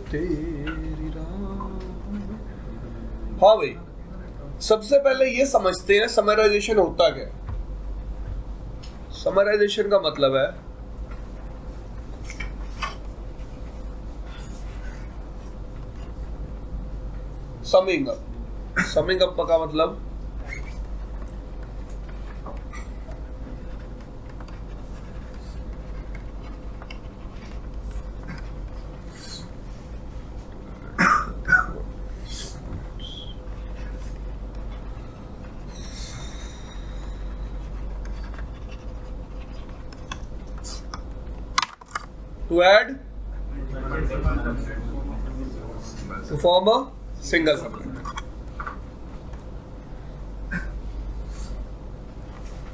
तेरी राह। हाँ भाई, सबसे पहले ये समझते हैं समराइजेशन होता क्या है। समराइजेशन का मतलब है समिंग अप। समिंग अप का मतलब to add to form a single subnet।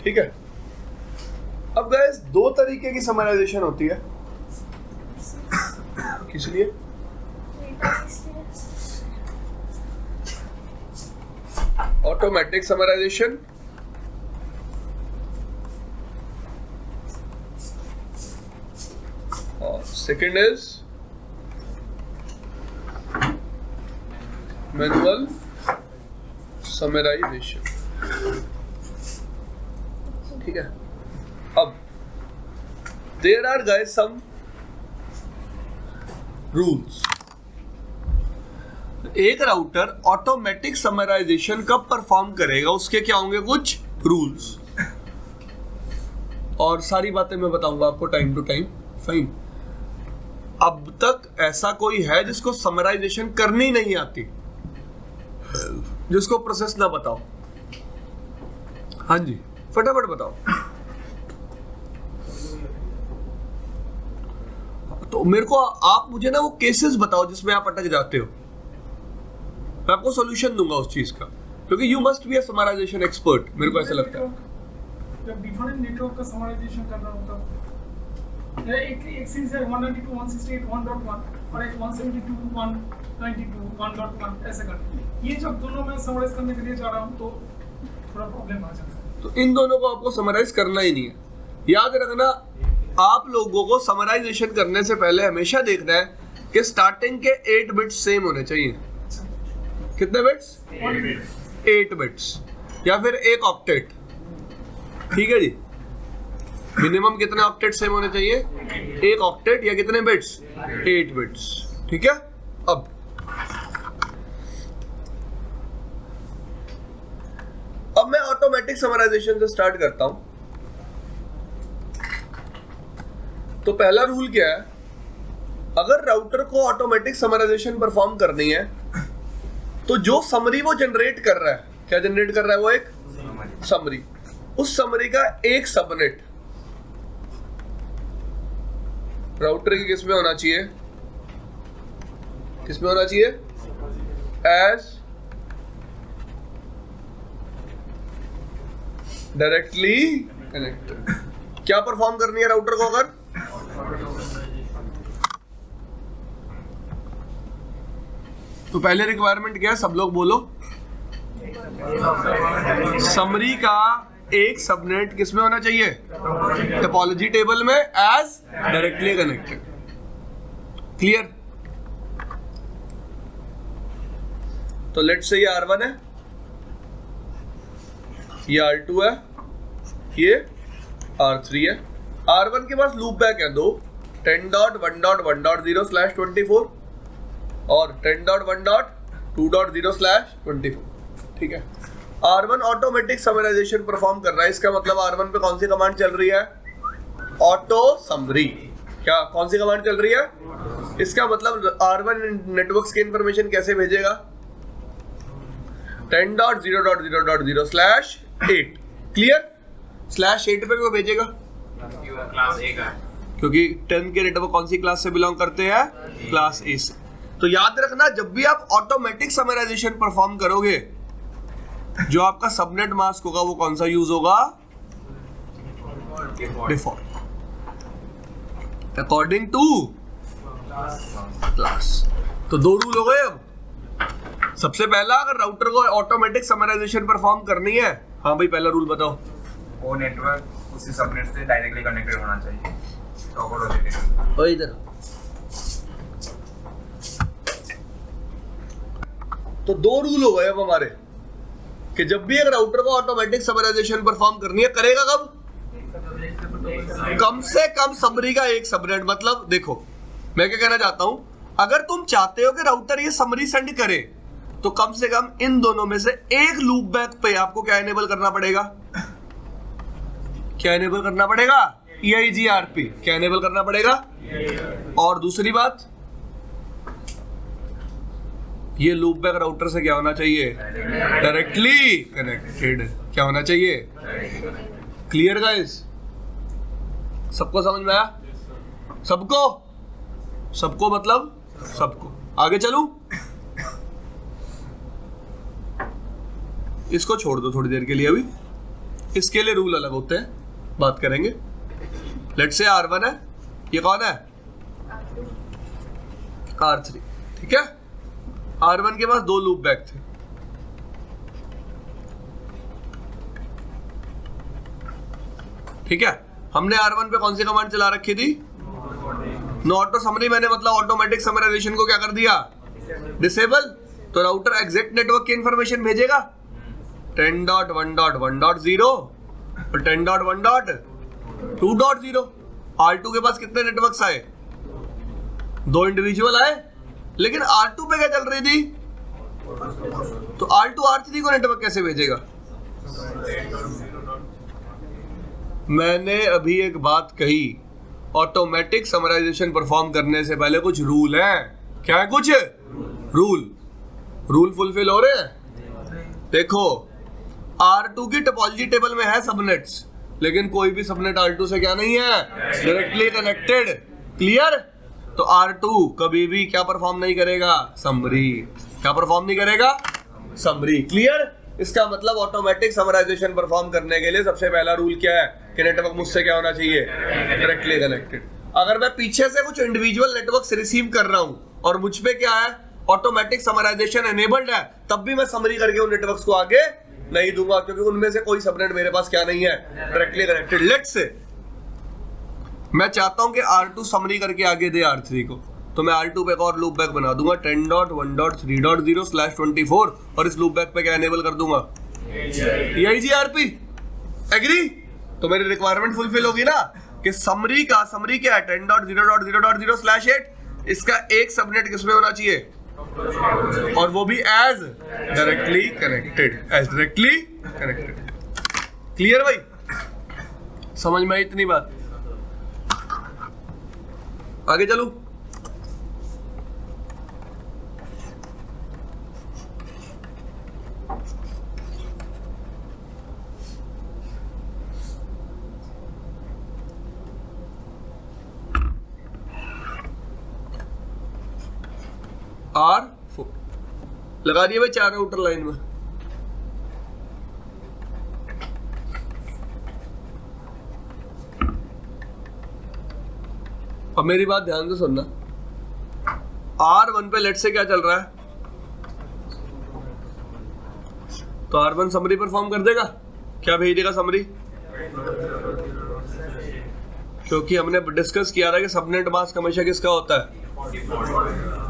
ठीक है। अब गाइस दो तरीके की समराइजेशन होती है। किस लिए? ऑटोमेटिक समराइजेशन और सेकेंड इज मैनुअल समराइजेशन। ठीक है। अब there are guys some rules. एक राउटर ऑटोमेटिक समराइजेशन कब परफॉर्म करेगा उसके क्या होंगे कुछ रूल्स, और सारी बातें मैं बताऊंगा आपको टाइम टू टाइम। फाइन। अब तक ऐसा कोई है जिसको समराइजेशन करनी नहीं आती, जिसको प्रोसेस ना बताओ? हाँ जी, फटाफट बताओ। तो मेरे को आप मुझे ना वो केसेस बताओ जिसमें आप अटक जाते हो, मैं आपको सॉल्यूशन दूंगा उस चीज का, क्योंकि you must be a summarisation expert, मेरे को ऐसा लगता है। जब डिफरेंट नेटवर्क का समराइजेशन करना होता है, एक सीरीज है 192.168.1.1 और एक 172.192.1.1 ऐसे करके, ये जब दोनों में समराइज करने के लिए जा रहा हूँ तो थोड़ा प्रॉब्लम आ जाता है। तो इन दोनों को आपको समराइज करना ही नहीं है। याद रखना, आप लोगों को समराइजेशन करने से पहले हमेशा देखना है कि स्टार्टिंग के 8 बिट्स सेम होने चाहिए। कितने बिट्स? 8 बिट्स या फिर एक ऑक्टेट। ठीक है जी। मिनिमम कितने ऑक्टेट सेम होने चाहिए? एक ऑक्टेट या कितने बिट्स? 8 बिट्स। ठीक है। अब मैं ऑटोमेटिक समराइजेशन से स्टार्ट करता हूं। तो पहला रूल क्या है? अगर राउटर को ऑटोमेटिक समराइजेशन परफॉर्म करनी है तो जो समरी वो जनरेट कर रहा है, क्या जनरेट कर रहा है? वो एक समरी। उस समरी का एक सबनेट राउटर की किस में होना चाहिए? किस में होना चाहिए? As directly connected. क्या परफॉर्म करनी है राउटर को? अगर तो पहले रिक्वायरमेंट क्या है? सब लोग बोलो। समरी का एक सबनेट किस में होना चाहिए? टोपोलॉजी टेबल में एज डायरेक्टली कनेक्टेड। क्लियर? तो लेट्स से ये R1 है, ये R2 है, ये R3 है। R1 के पास लूप बैक है दो, 10.1.1.0/24 और 10.1.2.0/24। ठीक है। R1 ऑटोमेटिक समराइजेशन परफॉर्म कर रहा है। इसका मतलब R1 पे कौन सी कमांड चल रही है? Auto summary. क्या कौन सी कमांड चल रही है? इसका मतलब R1 नेटवर्क्स की इंफॉर्मेशन कैसे भेजेगा? 10.0.0.0/8। क्लियर? /8 पे वो भेजेगा क्लास A का, क्योंकि 10 के नेटवर्क कौन सी क्लास से बिलोंग करते हैं? क्लास A से। तो याद रखना, जब भी आप ऑटोमेटिक समराइजेशन परफॉर्म करोगे, जो आपका सबनेट मास्क होगा वो कौन सा यूज होगा? Default, according to class. तो दो रूल हो गए। अब सबसे पहला, अगर राउटर को ऑटोमेटिक समराइजेशन परफॉर्म करनी है, हाँ भाई पहला रूल बताओ। वो नेटवर्क उसी सबनेट से डायरेक्टली कनेक्टेड होना चाहिए टोपोलॉजी टेबल। ओ इधर तो दो रूल हो गए अब हमारे कि जब भी एक राउटर को ऑटोमेटिक समराइजेशन परफॉर्म करनी है, करेगा कब? कम से कम समरी का एक सबनेट। मतलब देखो मैं क्या कहना चाहता हूं, अगर तुम चाहते हो कि राउटर ये समरी सेंड करे तो कम से कम इन दोनों में से एक लूप बैक पे आपको क्या इनेबल करना पड़ेगा? क्या इनेबल करना पड़ेगा? EIGRP। क्या इनेबल करना पड़ेगा? और दूसरी बात, ये लूप बैक राउटर से क्या होना चाहिए? Directly connected. क्या होना चाहिए? Clear guys? सबको समझ में आया? सबको? सबको मतलब सबको। आगे चलूं? इसको छोड़ दो थोड़ी देर के लिए, अभी इसके लिए रूल अलग होते हैं, बात करेंगे। लेट्स से R1 है, ये कौन है? R3। ठीक है, R1 के पास दो लूप बैक थे। ठीक है, हमने R1 पे कौन सी कमांड चला रखी थी? No auto summary. मैंने मतलब ऑटोमेटिक समराइजेशन को क्या कर दिया? डिसेबल। तो राउटर एग्जैक्ट नेटवर्क की इंफॉर्मेशन भेजेगा 10.1.1.0 और 10.1.2.0। R2 के पास कितने नेटवर्क्स आए? दो इंडिविजुअल आए, लेकिन R2 पे क्या चल रही थी? तो R2 R3 को नेटवर्क कैसे भेजेगा? मैंने अभी एक बात कही, ऑटोमेटिक समराइजेशन परफॉर्म करने से पहले कुछ रूल हैं। क्या है? कुछ रूल फुलफिल हो रहे हैं? देखो, R2 की टोपोलॉजी टेबल में है सबनेट्स, लेकिन कोई भी सबनेट R2 से क्या नहीं है? Directly connected. क्लियर? तो R2 कभी भी क्या परफॉर्म नहीं करेगा? समरी। क्या परफॉर्म नहीं करेगा? समरी। क्लियर? इसका मतलब ऑटोमेटिक समराइजेशन परफॉर्म करने के लिए सबसे पहला रूल क्या है कि नेटवर्क मुझसे क्या होना चाहिए? Directly connected. अगर मैं पीछे से कुछ इंडिविजुअल नेटवर्क्स रिसीव कर रहा हूं और मुझ पे क्या है? ऑटोमेटिक समराइजेशन एनेबल्ड है, तब भी मैं समरी करके उन नेटवर्क्स को आगे नहीं दूंगा, क्योंकि उनमें से कोई सबनेट मेरे पास क्या नहीं है? Directly connected. लेट्स से मैं चाहता हूं कि R2 समरी करके आगे दे R3 को, तो मैं R2 पे एक और लूप बैक बना दूंगा 10.1.3.0/24 और इस लूप बैक पे क्या एनेबल कर दूंगा? EIGRP। एग्री? तो मेरी रिक्वायरमेंट फुलफिल होगी ना कि समरी क्या है? 10.0.0.0/8। इसका एक सबनेट किसमें होना चाहिए? और वो भी एज डायरेक्टली कनेक्टेड। क्लियर भाई? समझ में आई इतनी बात? आगे चलूं? R4 लगा दिए भाई 4 राउटर लाइन में। अब मेरी बात ध्यान से सुनना। R1 पे लेट से क्या चल रहा है? तो R1 समरी परफॉर्म कर देगा। क्या भेज देगा समरी? क्योंकि हमने डिस्कस किया था कि सबनेट मास्क हमेशा किसका होता है?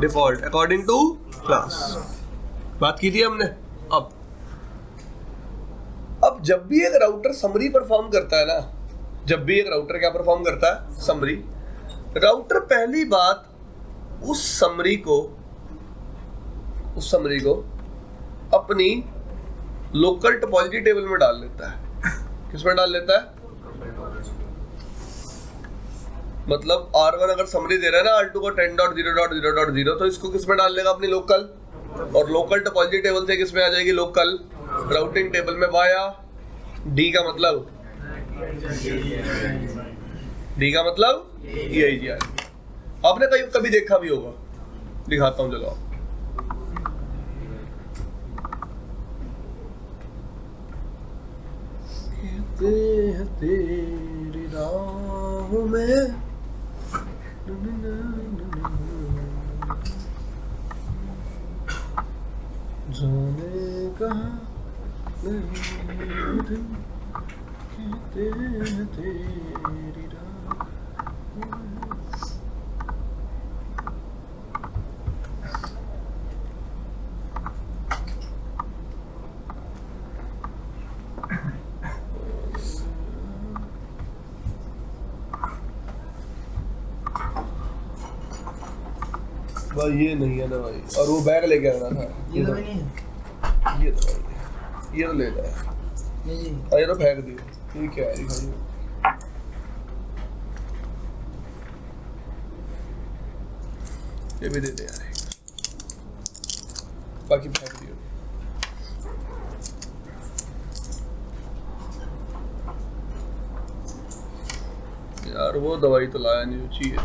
Default according to class. बात की थी हमने। अब जब भी एक राउटर समरी परफॉर्म करता है ना, जब भी एक राउटर क्या परफॉर्म करता है? समरी। राउटर पहली बात उस समरी को अपनी लोकल टोपोलॉजी टेबल में डाल लेता है। किसमें डाल लेता है? मतलब R1 अगर समरी दे रहा है ना R2 को 10.0.0.0, तो इसको किसमें डाल लेगा? अपनी लोकल। और लोकल टोपोलॉजी टेबल से किसमें आ जाएगी? लोकल राउटिंग टेबल में वाया D का मतलब EIGRP। आपने कभी देखा भी होगा, दिखाता हूं चलो। तेरी राहों में जाने कहां तेरी राह। भाई ये नहीं है ना भाई, और वो बैग लेके आना था। ये तो भी नहीं है। ये तो भाई, ये तो ले जाए, नहीं ये तो फेंक दियो। ये क्या है भाई, ये भी दे दे यार, बाकी फेंक दियो। यार वो दवाई तो लाया नहीं चाहिए।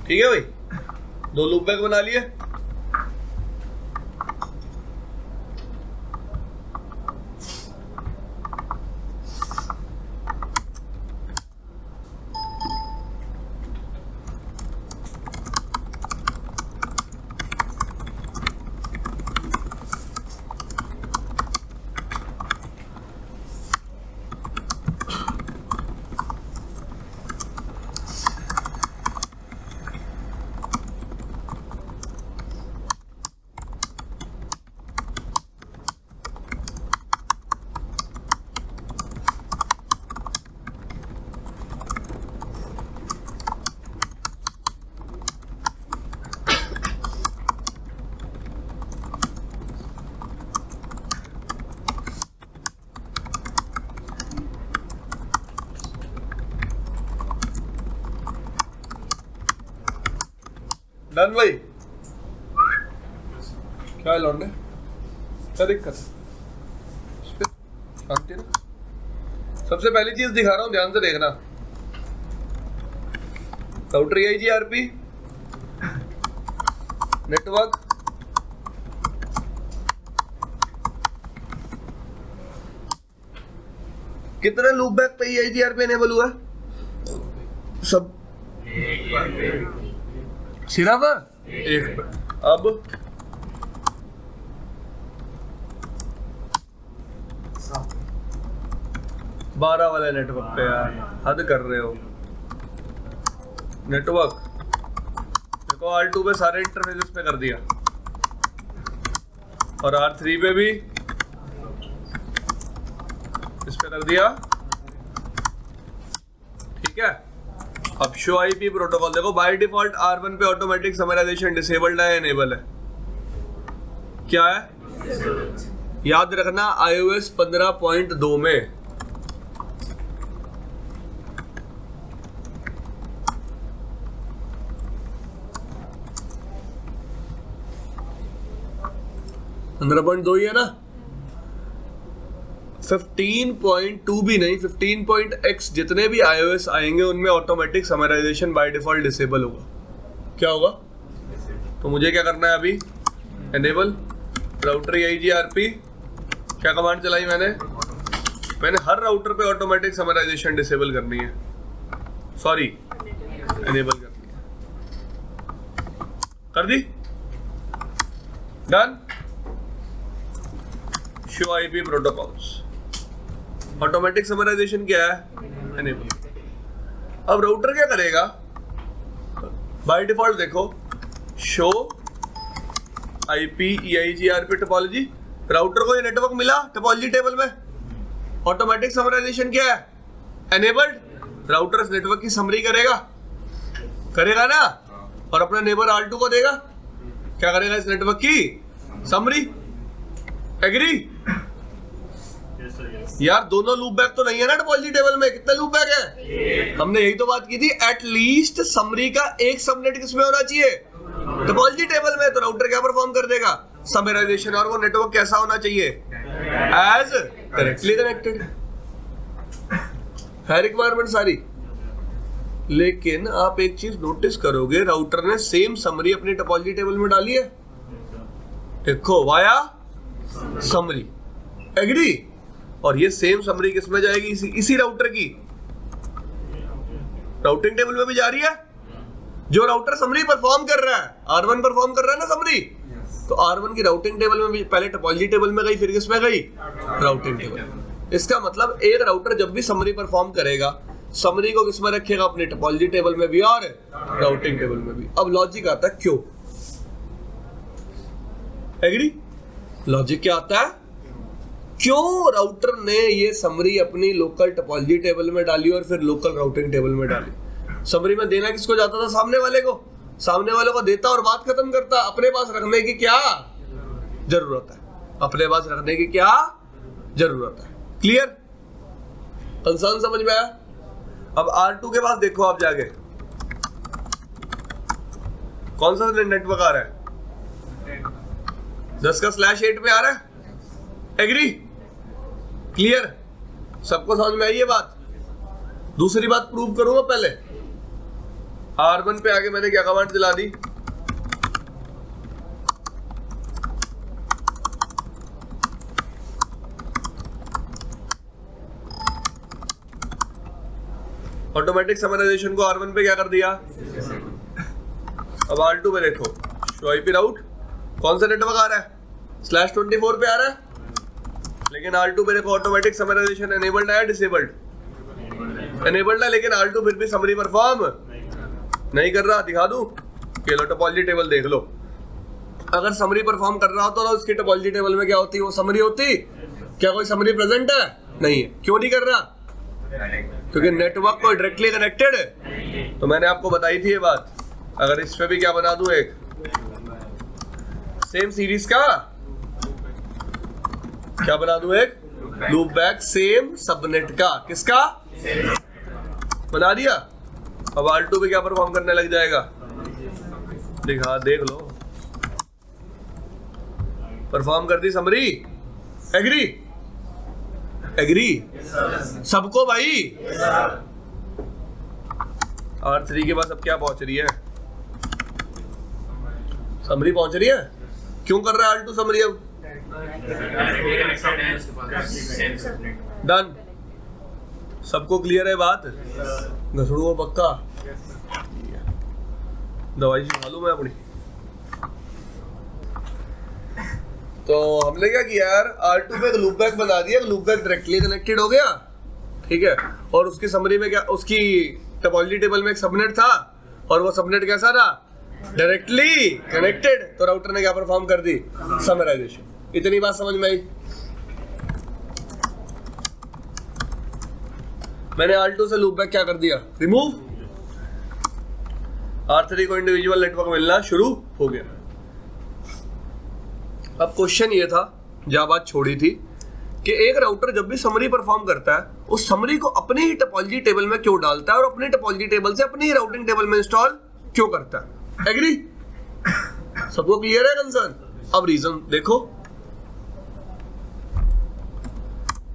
ठीक है भाई, 2 लूप बैग बना लिए। डन भाई, क्या है लौंडे, क्या दिक्कत है? शांति ना। सबसे पहली चीज दिखा रहा हूं, ध्यान से देखना। राउटर EIGRP नेटवर्क, कितने लूप बैक पे EIGRP एनेबल हुआ? सब सिर्फ एक पे। अब साफ। 12 वाले नेटवर्क पे यार, हद कर रहे हो। नेटवर्क देखो, R2 पे सारे इंटरफेसेस पे कर दिया, और R3 पे भी इस पे कर दिया। ठीक है, अब शो IP प्रोटोकॉल देखो, बाय डिफॉल्ट R1 पे ऑटोमेटिक समराइजेशन डिसेबल्ड है, एनेबल है? क्या है? याद रखना iOS 15.2 में ही है ना। 15.2 भी नहीं, 15.x जितने भी iOS आएंगे उनमें automatic summarization by default disable होगा। क्या होगा? तो मुझे क्या करना है अभी? Enable router EIGRP। क्या कमांड चलाई मैंने हर राउटर पे ऑटोमेटिक समराइजेशन डिसेबल करनी है, सॉरी एनेबल करनी है। कर दी? Done. Show IP protocols, automatic summarization क्या है? एनेबल। अब राउटर क्या करेगा? बाय डिफॉल्ट देखो, show IP EIGRP topology. Router को ये नेटवर्क मिला टोपोलॉजी टेबल में, ऑटोमेटिक समराइजेशन क्या है? एनेबल्ड। राउटर इस नेटवर्क की समरी करेगा ना, और अपना नेबर R2 को देगा। क्या करेगा? इस नेटवर्क की समरी। एग्री? यार दोनों लूप बैक तो नहीं है ना टोपोलॉजी टेबल में। कितने लूप बैक है? हमने यही तो बात की थी, एटलीस्ट समरी का एक सबनेट किसमें होना चाहिए? टोपोलॉजी टेबल में। तो राउटर क्या परफॉर्म कर देगा? समराइजेशन। और वो नेटवर्क कैसा होना चाहिए? एज करेक्टली कनेक्टेड है रिक्वायरमेंट सारी। लेकिन आप एक चीज नोटिस करोगे, राउटर ने सेम समरी अपनी टोपोलॉजी टेबल में डाली है। देखो, वाया समरी। एग्री? और ये सेम समरी किस में जाएगी? इसी राउटर की राउटिंग टेबल में भी जा रही है। जो राउटर समरी परफॉर्म कर रहा है, R1 परफॉर्म कर रहा है ना समरी, तो R1 की राउटिंग टेबल में भी पहले टोपोलॉजी टेबल में गई, फिर किस में गई? Routing table. इसका मतलब एक राउटर जब भी समरी परफॉर्म करेगा, समरी को किस में रखेगा, अपने टोपोलॉजी टेबल में भी और राउटिंग टेबल में भी। अब लॉजिक आता है क्यों, एग्री? लॉजिक क्या आता है, क्यों राउटर ने ये समरी अपनी लोकल टोपोलॉजी टेबल में डाली और फिर लोकल राउटिंग टेबल में डाली। समरी में देना किसको जाता था, सामने वाले को, सामने वाले को देता और बात खत्म करता। अपने पास रखने की क्या जरूरत है, अपने पास रखने की क्या जरूरत है। क्लियर, कंसर्न समझ में आया? अब R2 के पास देखो आप जाके, कौन सा नेटवर्क आ रहा है, 10 का /8 पे आ रहा है, एग्री? क्लियर, सबको समझ में आई ये बात? दूसरी बात प्रूव करूंगा पहले। R1 पे आगे मैंने क्या कमांड दिला दी, ऑटोमेटिक समराइजेशन को R1 पे क्या कर दिया। अब R2 पे देखो, शो आईपी राउट, कौन सा नेटवर्क आ रहा है, /24 पे आ रहा है, लेकिन R2 पे देखो ऑटोमेटिक समराइजेशन एनेबल्ड है डिसेबल्ड, एनेबल्ड है, लेकिन R2 फिर भी समरी परफॉर्म नहीं कर रहा। दिखा दूं, ये लो टोपोलॉजी टेबल देख लो, अगर समरी परफॉर्म कर रहा हो तो उसकी टोपोलॉजी टेबल में क्या होती है, वो समरी होती। क्या कोई समरी प्रेजेंट है, नहीं है। क्यों नहीं कर रहा, क्योंकि नेटवर्क को डायरेक्टली कनेक्टेड है। तो मैंने आपको बताई थी ये बात। अगर इस पे भी क्या बना दूं, एक सेम सीरीज का क्या बना दूं, एक लूप बैक सेम सबनेट का, किसका बना दिया। अब R2 पे क्या परफॉर्म करने लग जाएगा, दिखा, देख लो, परफॉर्म कर दी समरी, एग्री? एग्री सबको भाई। R3 के पास अब क्या पहुंच रही है, समरी पहुंच रही है। क्यों कर रहा है R2 समरी, अब डन, सबको क्लियर है बात, घसड़ू को पक्का, दवाई मालूम है अपनी। तो हमने क्या किया यार, R2 पे एक लूप बैक बना दिया, लूप बैक डायरेक्टली कनेक्टेड हो गया, ठीक है। और उसकी समरी में क्या, उसकी टोपोलॉजी टेबल में एक सबनेट था और वो सबनेट कैसा था, डायरेक्टली कनेक्टेड। तो राउटर ने क्या परफॉर्म कर दी, समराइजेशन। इतनी बात समझ में आई। मैंने R2 से लूप बैक क्या कर दिया, रिमूव। R3 को इंडिविजुअल नेटवर्क मिलना शुरू हो गया। अब क्वेश्चन ये था, जहां बात छोड़ी थी, कि एक राउटर जब भी समरी परफॉर्म करता है, उस समरी को अपनी ही टोपोलॉजी टेबल में क्यों डालता है और अपनी टोपोलॉजी टेबल से अपनी ही राउटिंग टेबल में इंस्टॉल क्यों करता है, एग्री? सबको क्लियर है कंसर्न? अब रीजन देखो।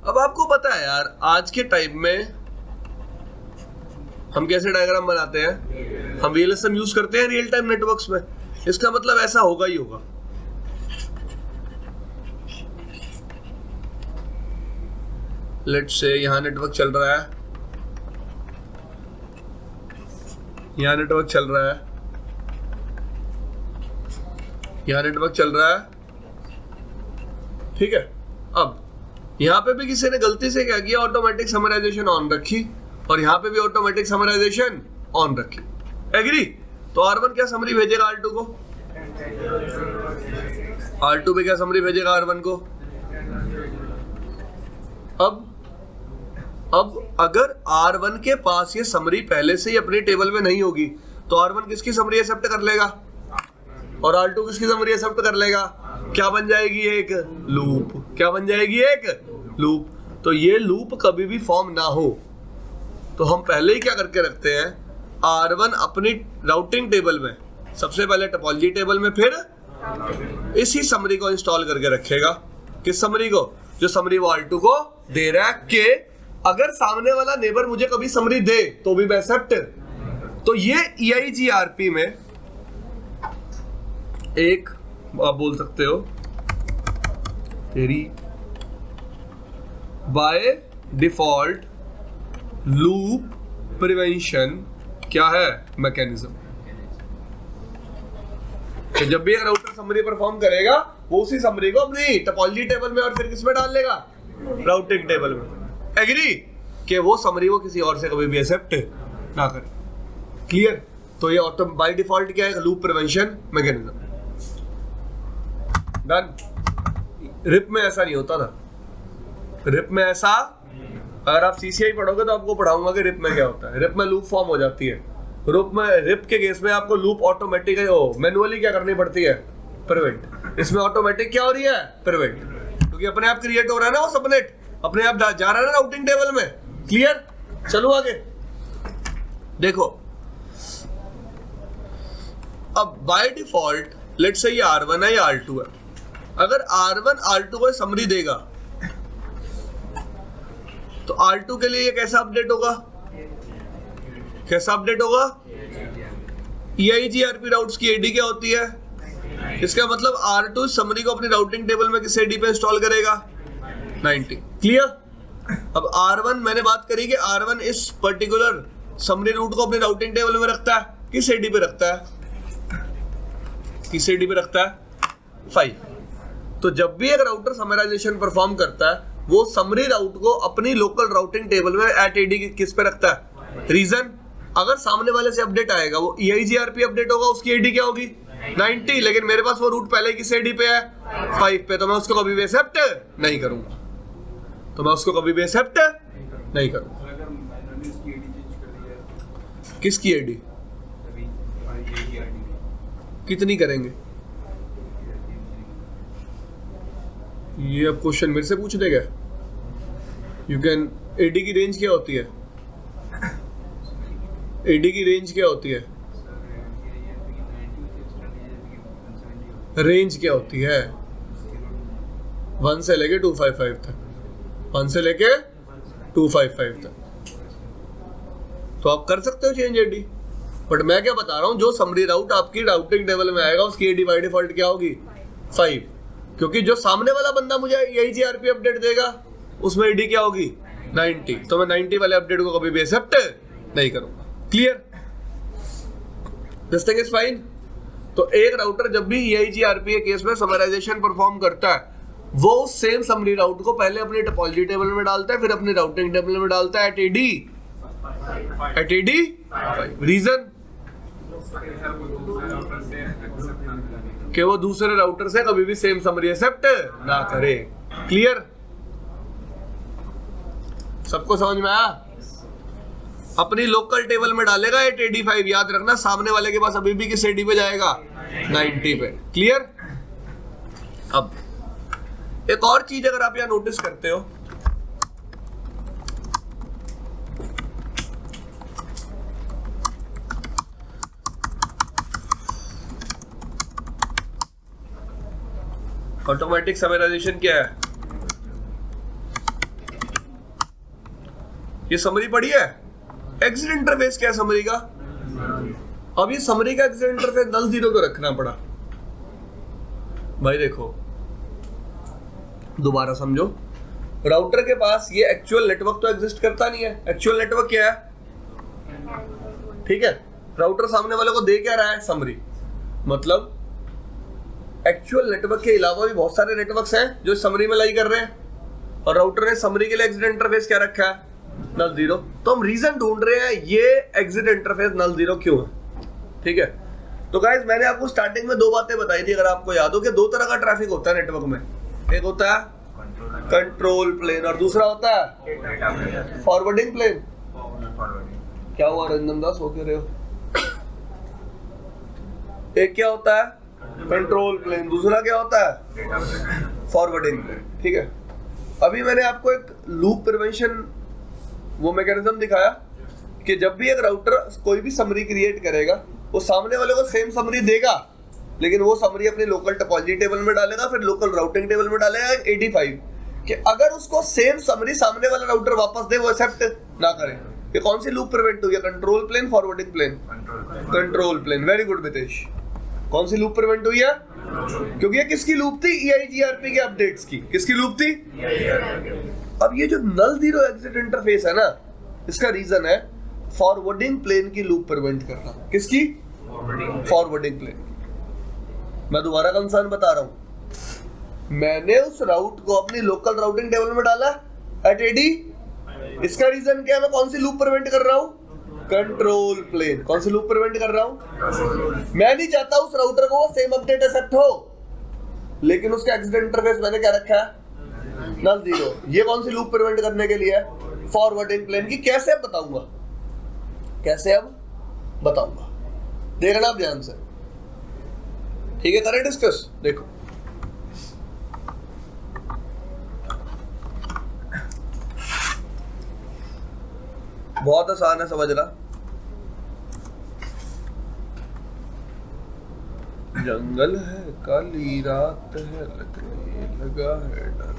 अब आपको पता है यार, आज के टाइम में हम कैसे डायग्राम बनाते हैं, हम VLSM यूज करते हैं रियल टाइम नेटवर्क्स में। इसका मतलब ऐसा होगा ही होगा। लेट्स से यहां नेटवर्क चल रहा है, यहां नेटवर्क चल रहा है, यहां नेटवर्क चल रहा है, ठीक है। अब यहां पे भी किसी ने गलती से क्या किया, ऑटोमेटिक समराइजेशन ऑन रखी, और यहां पे भी ऑटोमेटिक समराइजेशन ऑन रखी, एग्री? तो R1 क्या समरी भेजेगा R2 को, R2 पे क्या समरी भेजेगा R1 को। अब अगर R1 के पास ये समरी पहले से ही अपनी टेबल में नहीं होगी, तो R1 किसकी समरी एक्सेप्ट कर लेगा और R2 किसकी समरी एक्सेप्ट कर लेगा। क्या बन जाएगी, एक लूप। क्या बन जाएगी, एक लूप। तो ये लूप कभी भी फॉर्म ना हो, तो हम पहले ही क्या करके रखते हैं, R1 अपनी राउटिंग टेबल में सबसे पहले टोपोलॉजी टेबल में, फिर इसी समरी को इंस्टॉल करके रखेगा। किस समरी को, जो समरी वो R2 को दे रहा है, कि अगर सामने वाला नेबर मुझे कभी समरी दे तो भी मैं एक्सेप्ट। तो ये EIGRP में एक आप बोल सकते हो तेरी बाय डिफॉल्ट लूप प्रिवेंशन क्या है, मैकेनिज्म। तो जब भी एक राउटर समरी परफॉर्म करेगा, वो उसी समरी को अपनी टोपोलॉजी टेबल में और फिर किसमें डाल लेगा, राउटिंग टेबल में, एग्री? कि वो समरी को किसी और से कभी भी एक्सेप्ट ना करे। क्लियर? तो ये ऑटो बाय डिफॉल्ट क्या है? Loop prevention mechanism. Done. RIP में ऐसा नहीं होता था। रिप में ऐसा, अगर आप सीसीआई पढ़ोगे तो आपको पढ़ाऊंगा कि रिप में क्या होता है। रिप में लूप फॉर्म हो जाती है। रिप के केस में आपको लूप ऑटोमेटिक मैनुअली क्या करनी पड़ती है? प्रिवेंट। इसमें ऑटोमेटिक क्या हो रही है? प्रिवेंट, क्योंकि अपने आप क्रिएट हो रहा है ना वो सबनेट, अपने आप जा रहा है ना राउटिंग टेबल में। क्लियर? चलो आगे देखो। अब बाय डिफॉल्ट लेट्स से ये R1 है या R2 है। अगर R1 R2 को समरी देगा तो R2 के लिए ये कैसा अपडेट होगा? कैसा अपडेट होगा? EIGRP राउट्स की AD क्या होती है? इसका मतलब R2 समरी को अपनी राउटिंग टेबल में किस AD पे इंस्टॉल करेगा? 90। क्लियर? अब R1 मैंने बात करी कि R1 इस पर्टिकुलर समरी रूट को अपनी राउटिंग टेबल में रखता है। किस AD पे रखता है? किस AD पे रखता है? 5। तो जब भी एक राउटर समराइजेशन परफॉर्म करता है वो समरी राउट को अपनी लोकल राउटिंग टेबल में एट AD किस पे रखता है? रीजन, अगर सामने वाले से अपडेट आएगा वो EIGRP अपडेट होगा, उसकी AD क्या होगी? 90। लेकिन मेरे पास वो रूट पहले किस AD पे है? 5 पे। तो मैं उसको कभी भी एक्सेप्ट नहीं करूंगा। तो मैं उसको कभी भी एक्सेप्ट नहीं करूंगा। अगर मैंने इसकी AD चेंज कर दिया, किसकी AD? अभी ये AD कितनी करेंगे? ये अब क्वेश्चन मेरे से पूछ देगा। यू कैन AD की रेंज क्या होती है? AD की रेंज क्या होती है? रेंज क्या होती है? 1 से लेके 255 तक। 1 से लेके 255 तक तो आप कर सकते हो चेंज AD। बट मैं क्या बता रहा हूं, जो समरी राउट आपकी राउटिंग टेबल में आएगा उसकी AD बाय डिफॉल्ट क्या होगी? 5। क्योंकि जो सामने वाला बंदा मुझे EIGRP अपडेट देगा उसमें AD क्या होगी? 90। तो मैं 90 वाले अपडेट को कभी भी एक्सेप्ट नहीं करूंगा। Clear? This thing is fine. तो एक राउटर जब भी EIGRP के केस में समराइजेशन परफॉर्म करता है वो सेम समरी राउट को पहले अपनी टोपोलॉजी टेबल में डालता है, फिर अपनी राउटिंग टेबल में डालता है एट AD 5। रीजन कि वो दूसरे राउटर से कभी भी सेम समरी एक्सेप्ट ना करे। क्लियर? सबको समझ में आया? अपनी लोकल टेबल में डालेगा एट AD 5। याद रखना सामने वाले के पास अभी भी किस AD पे जाएगा? 90 पे। क्लियर? अब एक और चीज अगर आप यहां नोटिस करते हो, ऑटोमेटिक समराइजेशन क्या है? ये समरी पढ़ी है। एग्जिट इंटरफेस क्या है समरी का? अब ये समरी का एग्जिट इंटरफेस null 0 को रखना पड़ा। भाई देखो दोबारा समझो, राउटर के पास ये एक्चुअल नेटवर्क तो एग्जिस्ट करता नहीं है। एक्चुअल नेटवर्क क्या है? ठीक है, राउटर सामने वाले को दे क्या रहा है? समरी। मतलब एक्चुअल नेटवर्क के अलावा भी बहुत सारे नेटवर्क्स हैं जो समरी में लाई कर रहे हैं और राउटर ने समरी के लिए एग्जिट इंटरफेस क्या रखा है? null 0। तो हम रीजन ढूंढ रहे हैं ये एग्जिट इंटरफेस null 0 क्यों है। ठीक है, तो गाइस मैंने आपको स्टार्टिंग में 2 बातें बताई थी, अगर आपको याद हो कि 2 तरह का ट्रैफिक होता है नेटवर्क में। एक होता है कंट्रोल प्लेन और दूसरा होता है फॉरवर्डिंग प्लेन। क्या हुआ रंजन दास, हो क्यों रहे हो? एक क्या होता है? Control plane. दूसरा क्या होता है? Forwarding plane. ठीक है, अभी मैंने आपको एक लूप प्रिवेंशन वो मैकेनिज्म दिखाया कि जब भी एक राउटर कोई भी समरी क्रिएट करेगा वो सामने वाले को सेम समरी देगा, लेकिन वो समरी अपनी लोकल टोपोलॉजी टेबल में डालेगा, फिर लोकल राउटिंग टेबल में डालेगा 85 कि अगर उसको सेम समरी सामने वाला राउटर वापस दे वो एक्सेप्ट ना करे। ये कौन सी लूप प्रिवेंट हुई है? कंट्रोल प्लेन, फॉरवर्डिंग plane? Control plane. Very good Mitesh. कौन सी लूप प्रिवेंट हुई है? क्योंकि ये किसकी लूप थी? EIGRP के अपडेट्स की। किसकी लूप थी? अब ये जो null 0 एग्जिट इंटरफेस है ना, इसका रीजन है फॉरवर्डिंग प्लेन की लूप प्रिवेंट करना। किसकी? Forwarding plane. मैं दोबारा कंसर्न बता रहा हूं, मैंने उस राउट को अपनी लोकल राउटिंग टेबल में डाला एट AD इसका रीजन क्या है? मैं कौन सी लूप प्रिवेंट कर रहा हूं? Control plane. कौन सी लूप प्रिवेंट कर रहा हूं? मैं नहीं चाहता उस राउटर को सेम अपडेट एक्सेप्ट हो, लेकिन उसका एग्जिट इंटरफेस मैंने क्या रखा है? नल जीरो। ये कौन सी लूप प्रिवेंट करने के लिए है? फॉरवर्डिंग प्लेन की। कैसे अब बताऊंगा, कैसे अब बताऊंगा, देखना आप ध्यान से, ठीक है? करें डिस्कस। देखो बहुत आसान है समझना। जंगल है, काली रात है, लगने लगा है डर।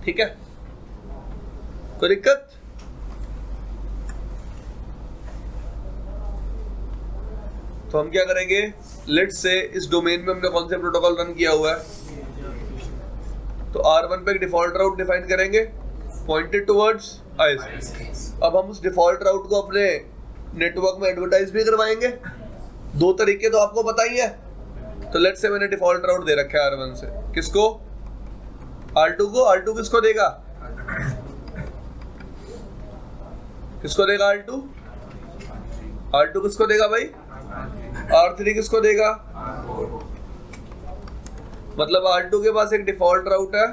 ठीक है, कोई दिक्कत? तो हम क्या करेंगे? लेट्स से इस डोमेन में हमने कौन से प्रोटोकॉल रन किया हुआ है, तो R1 पे एक डिफॉल्ट राउट डिफाइन करेंगे पॉइंटेड टुवर्ड्स ISP। अब हम उस डिफॉल्ट राउट को अपने नेटवर्क में एडवर्टाइज भी करवाएंगे। दो तरीके तो आपको पता ही है। तो लेट्स से मैंने डिफॉल्ट राउट दे रखा है R1 से, किसको? R2 को। R2 किसको देगा? किसको देगा R2? R2 किसको देगा भाई? R3 किसको देगा? मतलब R2 के पास एक डिफॉल्ट राउट है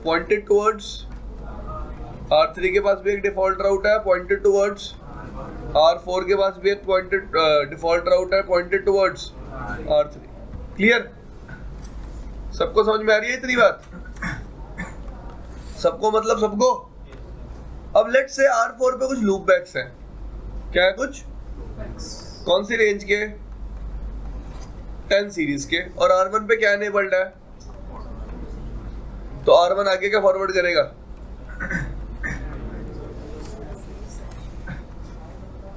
पॉइंटेड टुवर्ड्स, R3 के पास भी एक डिफॉल्ट राउट है पॉइंटेड टुवर्ड्स, R4 के पास भी एक पॉइंटेड डिफॉल्ट राउट है पॉइंटेड टुवर्ड्स R3। क्लियर? सबको समझ में आ रही है इतनी बात? सबको मतलब सबको? अब लेट्स से R4 पे कुछ लूप बैक्स हैं। क्या है? कुछ कौन सी रेंज के? 10 सीरीज के। और R1 पे क्या एनेबल्ड है? तो R1 आगे क्या फॉरवर्ड करेगा?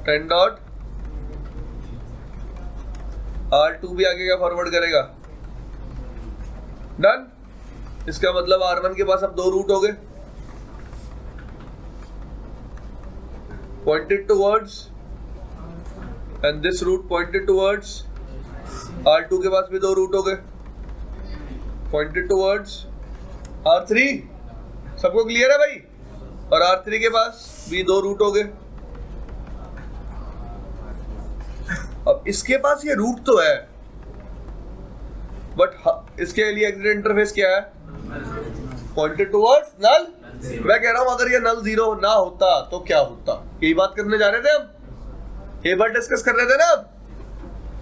10 डॉट। R2 भी आगे क्या फॉरवर्ड करेगा? डन। इसका मतलब R1 के पास अब दो रूट हो गए, pointed towards and this route pointed towards. R2 के पास भी दो रूट हो गए, पॉइंटेड टुवर्ड्स R3। सबको क्लियर है भाई? और R3 के पास भी दो रूट हो गए। अब इसके पास ये रूट तो है, बट इसके लिए एग्जिट इंटरफेस क्या है? पॉइंटेड टुवर्ड्स नल। मैं कह रहा हूं अगर ये नल जीरो ना होता तो क्या होता? यही बात करने जा रहे थे हम, ये बात डिस्कस कर रहे थे ना अब।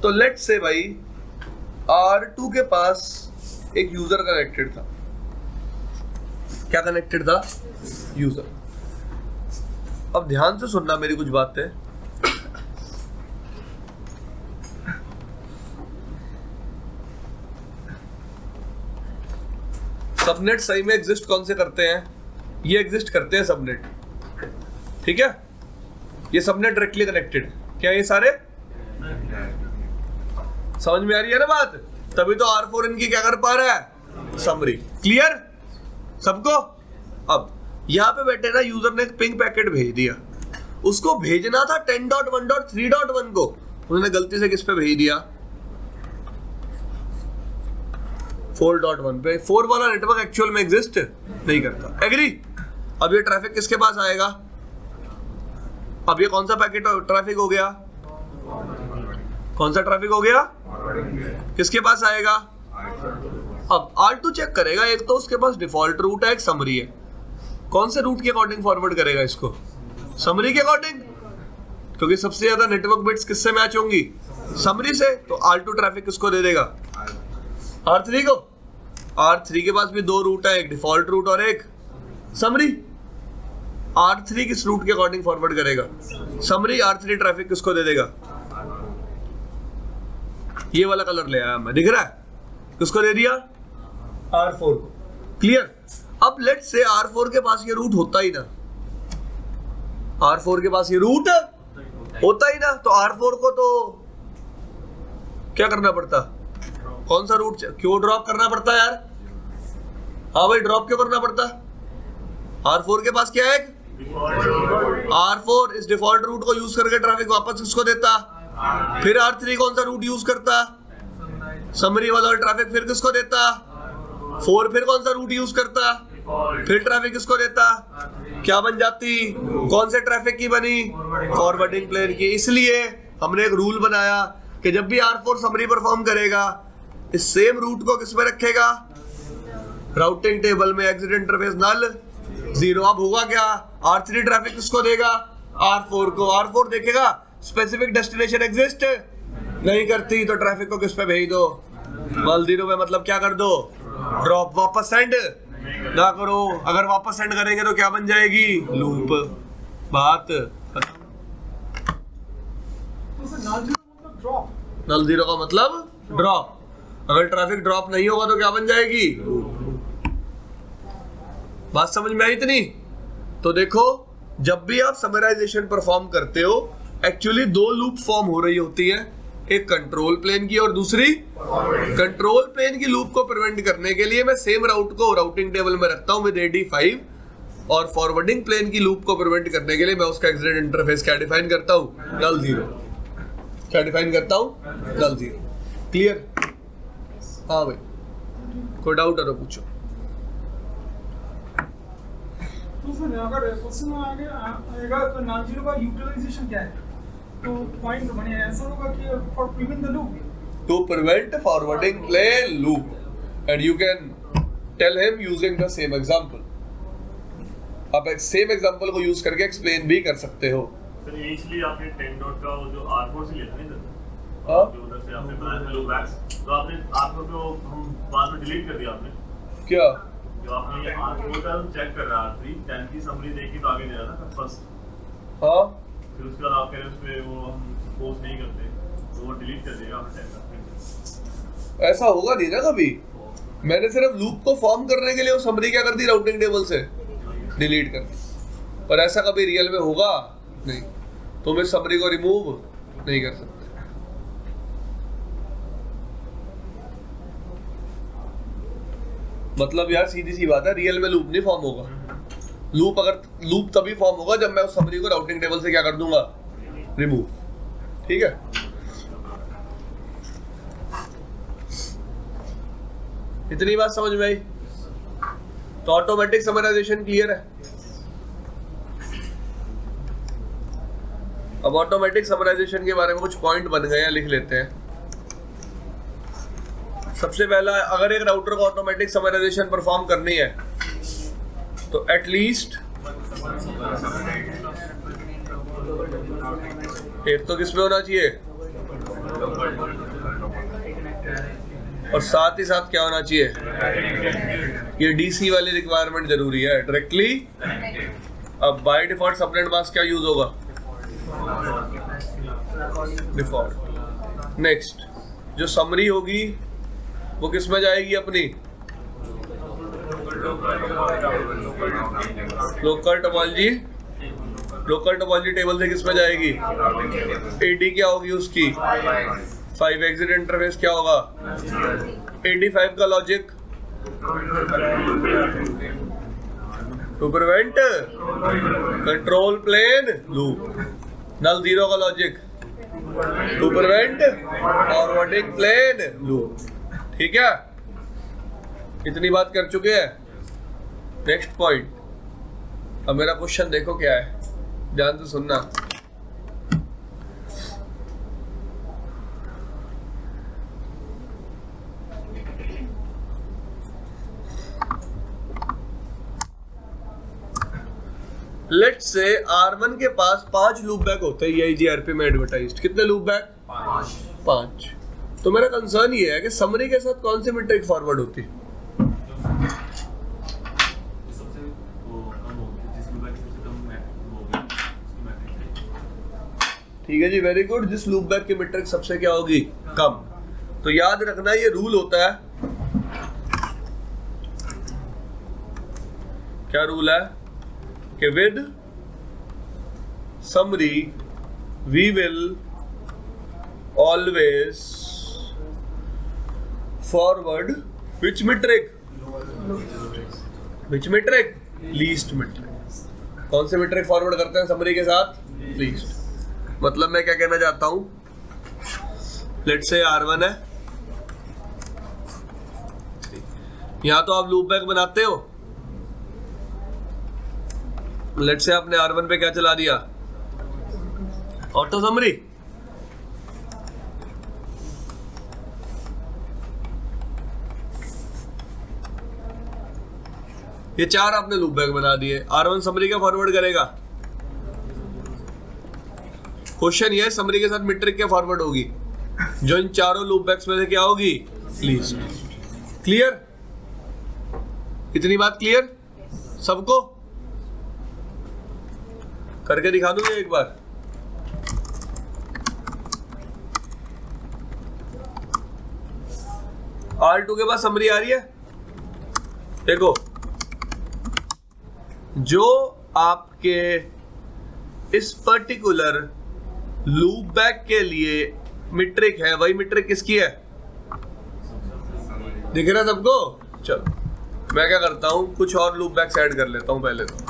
तो लेट्स से भाई R2 के पास एक यूजर कनेक्टेड था। क्या कनेक्टेड था? यूजर। अब ध्यान से सुनना मेरी कुछ बातें। सबनेट सही में एग्जिस्ट कौन से करते हैं? ये एग्जिस्ट करते हैं सबनेट, ठीक है? ये सबनेट डायरेक्टली कनेक्टेड। क्या ये सारे समझ में आ रही है ना बात? तभी तो R4 इनकी क्या कर पा रहा है? समरी। क्लियर सबको? अब यहां पे बैठे ना यूजर ने एक पिंग पैकेट भेज दिया, उसको भेजना था 10.1.3.1 को, उन्होंने गलती से किस पे भेज दिया? 4.1 पे। 4 वाला नेटवर्क एक्चुअल में एग्जिस्ट नहीं करता। एग्री? अब ये ट्रैफिक किसके पास आएगा? अब ये कौन सा पैकेट ट्रैफिक हो गया? कौन सा ट्रैफिक हो गया? किसके पास आएगा? अब R2 चेक करेगा, एक तो उसके पास डिफॉल्ट रूट है, एक समरी है। कौन से रूट के अकॉर्डिंग फॉरवर्ड करेगा इसको? समरी के अकॉर्डिंग, क्योंकि सबसे ज्यादा नेटवर्क बिट्स किससे मैच होंगी? समरी से। तो R2 ट्रैफिक किसको दे देगा? R3 को। R3 के पास भी दो रूट है, एक डिफॉल्ट रूट और एक समरी। R3 किस रूट के अकॉर्डिंग फॉरवर्ड करेगा? समरी। R3 ट्रैफिक किसको दे देगा? ये वाला कलर ले आया मैं, दिख रहा है? किसको दे दिया? R4 को। क्लियर? अब लेट्स से R4 के पास ये रूट होता ही ना, R4 के पास ये रूट होता ही ना, तो R4 को तो क्या करना पड़ता? कौन सा रूट क्यों ड्रॉप करना पड़ता यार? हाँ भाई, ड्रॉप क्यों करना पड़ता? R4 के पास क्या है? R4 इस डिफॉल्ट रूट को यूज करके ट्रैफिक वापस किसको देता? फिर R3 कौन सा रूट यूज करता? समरी वाला, और ट्रैफिक फिर किसको देता? 4 फिर कौन सा रूट यूज करता? फिर ट्रैफिक किसको देता? क्या बन जाती? कौन से ट्रैफिक की बनी? फॉरवर्डिंग प्लेन की। इसलिए हमने एक रूल बनाया कि जब भी R4 समरी परफॉर्म करेगा, इस सेम रूट को किस में रखेगा? राउटिंग टेबल में। एग्जिट इंटरफेस नल 0। अब होगा क्या? R3 ट्रैफिक किसको देगा? R4 को। R4 देखेगा स्पेसिफिक डेस्टिनेशन एग्जिस्ट नहीं करती, तो ट्रैफिक को किस पे भेज दो? नल 0 पे। मतलब क्या कर दो? ड्रॉप। वापस सेंड ना करो। अगर वापस सेंड करेंगे तो क्या बन जाएगी? लूप। बात। नल 0 का मतलब ड्रॉप। अगर ट्रैफिक ड्रॉप नहीं होगा तो क्या बन जाएगी? बात समझ में आई इतनी? तो देखो, जब भी आप समराइजेशन परफॉर्म करते हो, एक्चुअली 2 लूप फॉर्म हो रही होती है, एक कंट्रोल प्लेन की और दूसरी कंट्रोल प्लेन की। लूप को प्रिवेंट करने के लिए मैं सेम राउट को राउटिंग टेबल में रखता हूं विद AD5, और फॉरवर्डिंग प्लेन की लूप को प्रिवेंट करने के लिए मैं उसका एग्जिट इंटरफेस क्या डिफाइन करता हूं? नल 0। क्या डिफाइन करता हूं? नल 0। क्लियर? हाँ भाई, कोई डाउट है तो पूछो। तो सर अगर क्वेश्चन में आगे आएगा तो नल 0 का यूटिलाइजेशन क्या है? तो पॉइंट बने ऐसा होगा कि for prevent the loop, to prevent forwarding plain loop, and you can tell him using the same example. आप एक सेम एग्जांपल को यूज करके एक्सप्लेन भी कर सकते हो। सर इनिशियली आपने 10 डॉट का वो जो R4 से लेते हैं सर, हाँ, जो उधर से आपने बनाया था लूप बैक्स, तो आपने R4 को हम बाद में डिलीट कर दिया आपने। क्या? जो आपने ये R4 का चेक कर रहा है R3 10 की समरी देखी तो आगे दे रहा था फर्स्ट, हाँ, फिर उसके बाद आप कह रहे हैं उसपे वो हम पोस्ट नहीं करते, तो वो डिलीट कर देगा आपने 10 का। ऐसा होगा नहीं ना कभी। मैंने सिर्फ लूप को फॉर्म करने के लिए वो समरी क्या कर दी? राउटिंग टेबल से डिलीट कर दी। पर ऐसा कभी रियल में होगा नहीं। तुम इस समरी को रिमूव नहीं कर सकते। मतलब यार सीधी सी बात है, रियल में लूप नहीं फॉर्म होगा। लूप तभी फॉर्म होगा जब मैं उस समरी को राउटिंग टेबल से क्या कर दूंगा? रिमूव। ठीक है? इतनी बात समझ में आई? तो ऑटोमेटिक समराइजेशन क्लियर है। अब ऑटोमेटिक समराइजेशन के बारे में कुछ पॉइंट बन गए हैं, लिख लेते हैं। सबसे पहला, अगर एक राउटर को ऑटोमेटिक समराइजेशन परफॉर्म करनी है तो एटलीस्ट एक तो किस पे होना चाहिए, और साथ ही साथ क्या होना चाहिए? ये डीसी वाली रिक्वायरमेंट जरूरी है, डायरेक्टली। अब बाय डिफॉल्ट सबनेट मास्क क्या यूज होगा? डिफॉल्ट। नेक्स्ट, जो समरी होगी वो किस में जाएगी? अपनी लोकल टोपोलॉजी टेबल से किस में जाएगी? AD क्या होगी उसकी? 5। एग्जिट इंटरफेस क्या होगा? AD5 का logic to prevent control plane loop. Null 0 का logic to prevent forwarding plane loop. ठीक है? इतनी बात कर चुके हैं। Next point. अब मेरा क्वेश्चन देखो क्या है, ध्यान से सुनना। लेट्स से R1 के पास 5 लूप बैक होते हैं EIGRP में एडवर्टाइज्ड। कितने लूप बैक? 5। तो मेरा कंसर्न ये है कि समरी के साथ कौन सी मीट्रिक फॉरवर्ड होती? ठीक है जी, वेरी गुड। जिस लूप बैक की मीट्रिक सबसे क्या होगी? कम। तो याद रखना ये रूल होता है। क्या रूल है? कि with summary we will always forward which metric? Which metric? Least metric. कौन से मीट्रिक फॉरवर्ड करते हैं समरी के साथ? लीस्ट। मतलब मैं क्या कहना चाहता हूं, लेट्स से R1 है, यहां तो आप लूप बैक बनाते हो, लेट्स से आपने R1 पे क्या चला दिया? Auto summary. ये 4 आपने लूप बैक बना दिए, R1 समरी का फॉरवर्ड करेगा? क्वेश्चन ये है समरी के साथ मीट्रिक क्या फॉरवर्ड होगी? जो इन चारों लूप बैक्स में से क्या होगी? लीस्ट। क्लियर? इतनी बात क्लियर सबको? करके दिखा दूंगा एक बार। R2 के बाद समरी आ रही है, देखो जो आपके इस पर्टिकुलर लूप बैक के लिए मीट्रिक है वही मीट्रिक किसकी है? दिख रहा है सबको? चलो मैं क्या करता हूं, कुछ और लूप बैक्स ऐड कर लेता हूं पहले तो।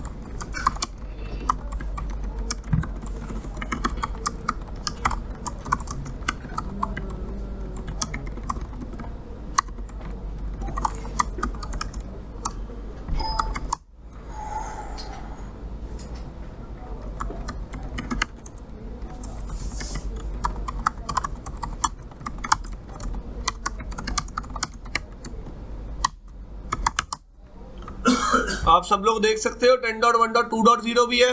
आप सब लोग देख सकते हो 10.1.2.0 भी है,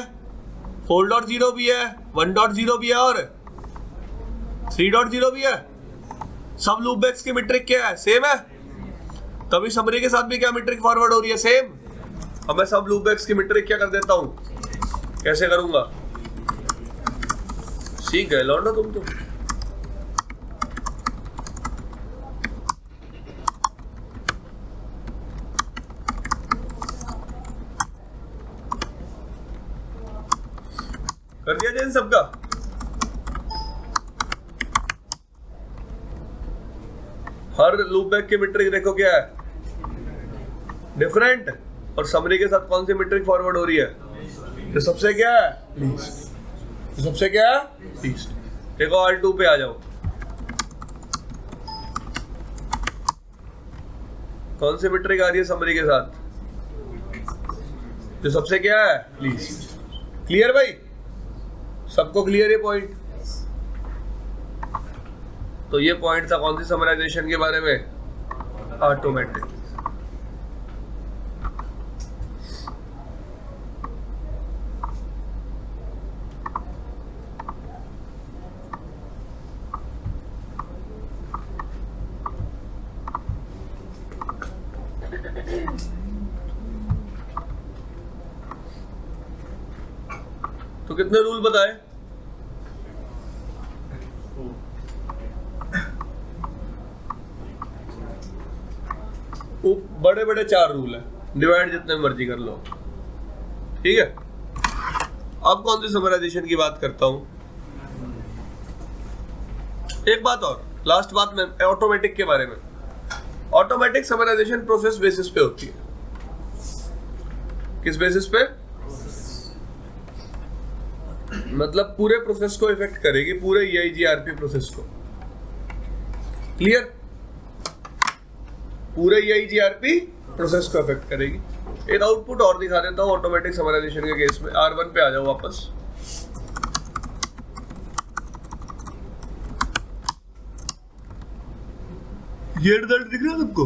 4.0 भी है, 1.0 भी है और 3.0 भी है। सब लूप बैक्स की मीट्रिक क्या है? सेम है। तभी समरी के साथ भी क्या मीट्रिक फॉरवर्ड हो रही है? सेम। अब मैं सब लूप बैक्स की मीट्रिक क्या कर देता हूं, कैसे करूंगा? सीख गए लौंडा तुम तो। कर दिया जैन सबका? हर लूप बैक की मीट्रिक देखो क्या है? डिफरेंट। और समरी के साथ कौन सी मीट्रिक फॉरवर्ड हो रही है? तो सबसे क्या है? लीस्ट। तो सबसे क्या है? लीस्ट। देखो R2 पे आ जाओ, कौन सी मीट्रिक आ रही है समरी के साथ? तो सबसे क्या है? लीस्ट। क्लियर भाई? सबको क्लियर है पॉइंट? तो ये पॉइंट था कौन सी समराइजेशन के बारे में? ऑटोमेटिक। तो कितने रूल बताए? बड़े बड़े 4 रूल है, डिवाइड जितने मर्जी कर लो। ठीक है, अब कौन सी समराइजेशन की बात करता हूं। एक बात और, लास्ट बात में ऑटोमेटिक के बारे में। ऑटोमेटिक समराइजेशन प्रोसेस बेसिस पे होती है। किस बेसिस पे? मतलब पूरे प्रोसेस को इफेक्ट करेगी, पूरे EIGRP प्रोसेस को। क्लियर? पूरे EIGRP प्रोसेस को इफेक्ट करेगी। एक आउटपुट और दिखा देता हूं ऑटोमेटिक समराइजेशन के केस में। R1 पे आ जाओ वापस। ये रिजल्ट दिख रहा है सबको?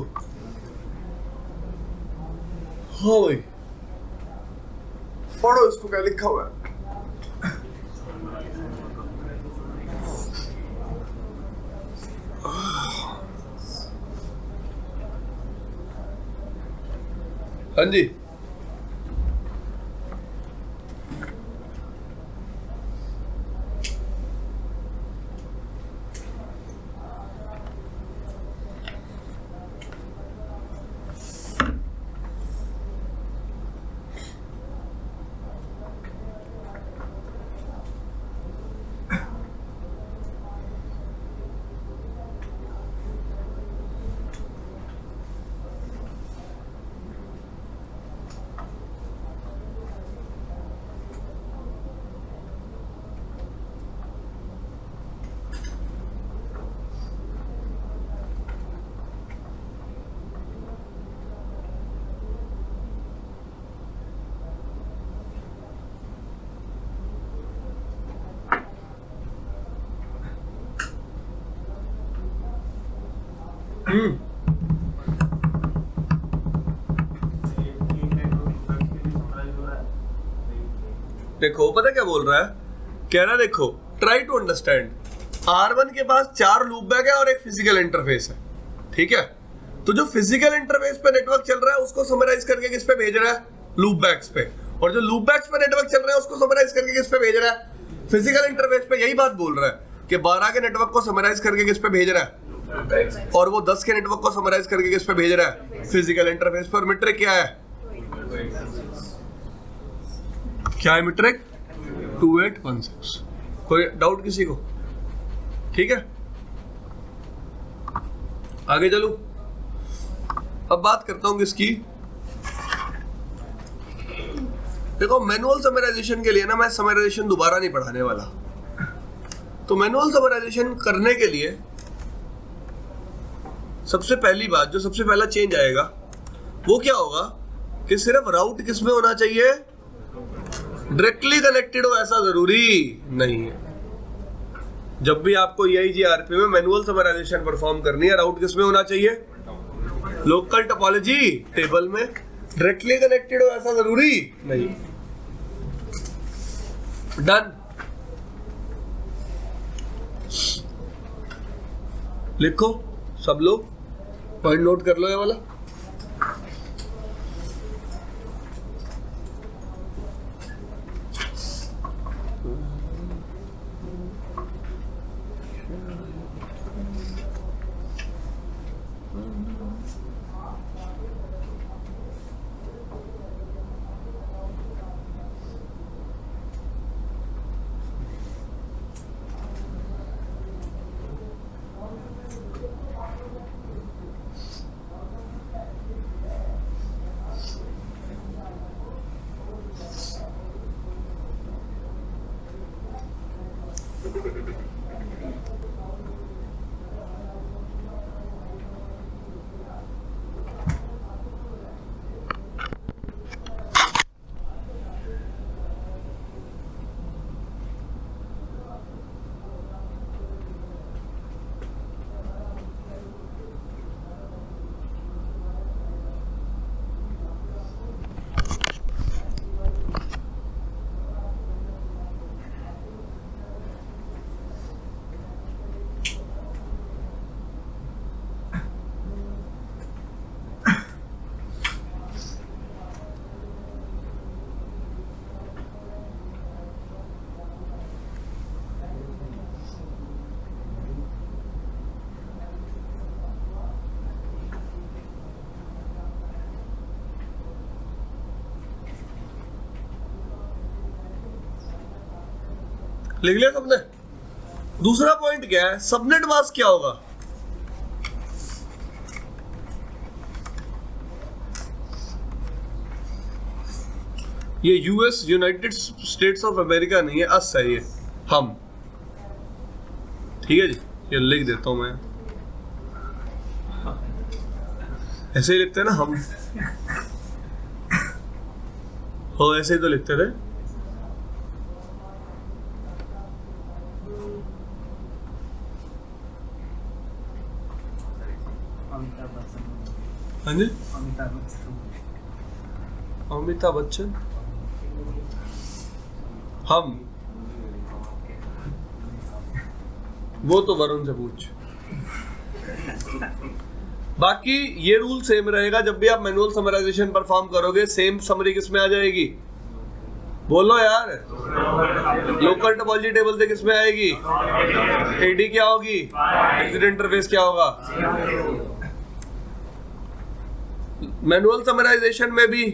हाँ भाई, पढ़ो इसको क्या लिखा हुआ है। हाँ जी, देखो पता क्या बोल रहा है, कह रहा है देखो ट्राई टू अंडरस्टैंड, R1 के पास 4 लूप बैक है और एक फिजिकल इंटरफेस है, ठीक है। तो जो फिजिकल इंटरफेस पे नेटवर्क चल रहा है उसको समराइज करके किस पे भेज रहा है, लूप बैक्स पे, और जो लूप बैक्स पे नेटवर्क चल रहा है उसको समराइज करके किस पे भेज रहा है, फिजिकल इंटरफेस पे। यही बात बोल रहा है कि 12 के नेटवर्क को समराइज करके किस पे भेज रहा है, और वो 10 के नेटवर्क को समराइज करके किस पे भेज रहा है, फिजिकल इंटरफेस पर। मीट्रिक क्या है, क्या है मीट्रिक, 2816। कोई डाउट किसी को, ठीक है। आगे चलो, अब बात करता हूं किसकी। देखो मैनुअल समराइजेशन के लिए ना मैं समराइजेशन दोबारा नहीं पढ़ाने वाला। तो मैनुअल समराइजेशन करने के लिए सबसे पहली बात, जो सबसे पहला चेंज आएगा वो क्या होगा कि सिर्फ राउट किस में होना चाहिए, डायरेक्टली कनेक्टेड हो ऐसा जरूरी नहीं है। जब भी आपको EIGRP में मैनुअल समराइजेशन परफॉर्म करनी है, राउट किस में होना चाहिए, लोकल टोपोलॉजी टेबल में। डायरेक्टली कनेक्टेड हो ऐसा जरूरी नहीं। डन, लिखो सब लोग, पॉइंट नोट कर लो ये वाला। लिख लिया सबने। दूसरा पॉइंट क्या है, सबनेट मास्क क्या होगा, ये US United states of America नहीं है, अस है ये, हम, ठीक है जी। ये लिख देता हूं मैं, ऐसे ही लिखते हैं ना हम, हो ऐसे ही तो लिखते थे। हाँ जी, अमिताभ बच्चन, हम, वो तो वरुण से पूछ। बाकी ये रूल सेम रहेगा, जब भी आप मैनुअल समराइजेशन परफॉर्म करोगे सेम समरी किस में आ जाएगी, बोलो यार, लोकल टोपोलॉजी टेबल से किस में आएगी, AD क्या होगी, एग्जिट इंटरफेस क्या होगा। मैनुअल समराइजेशन में भी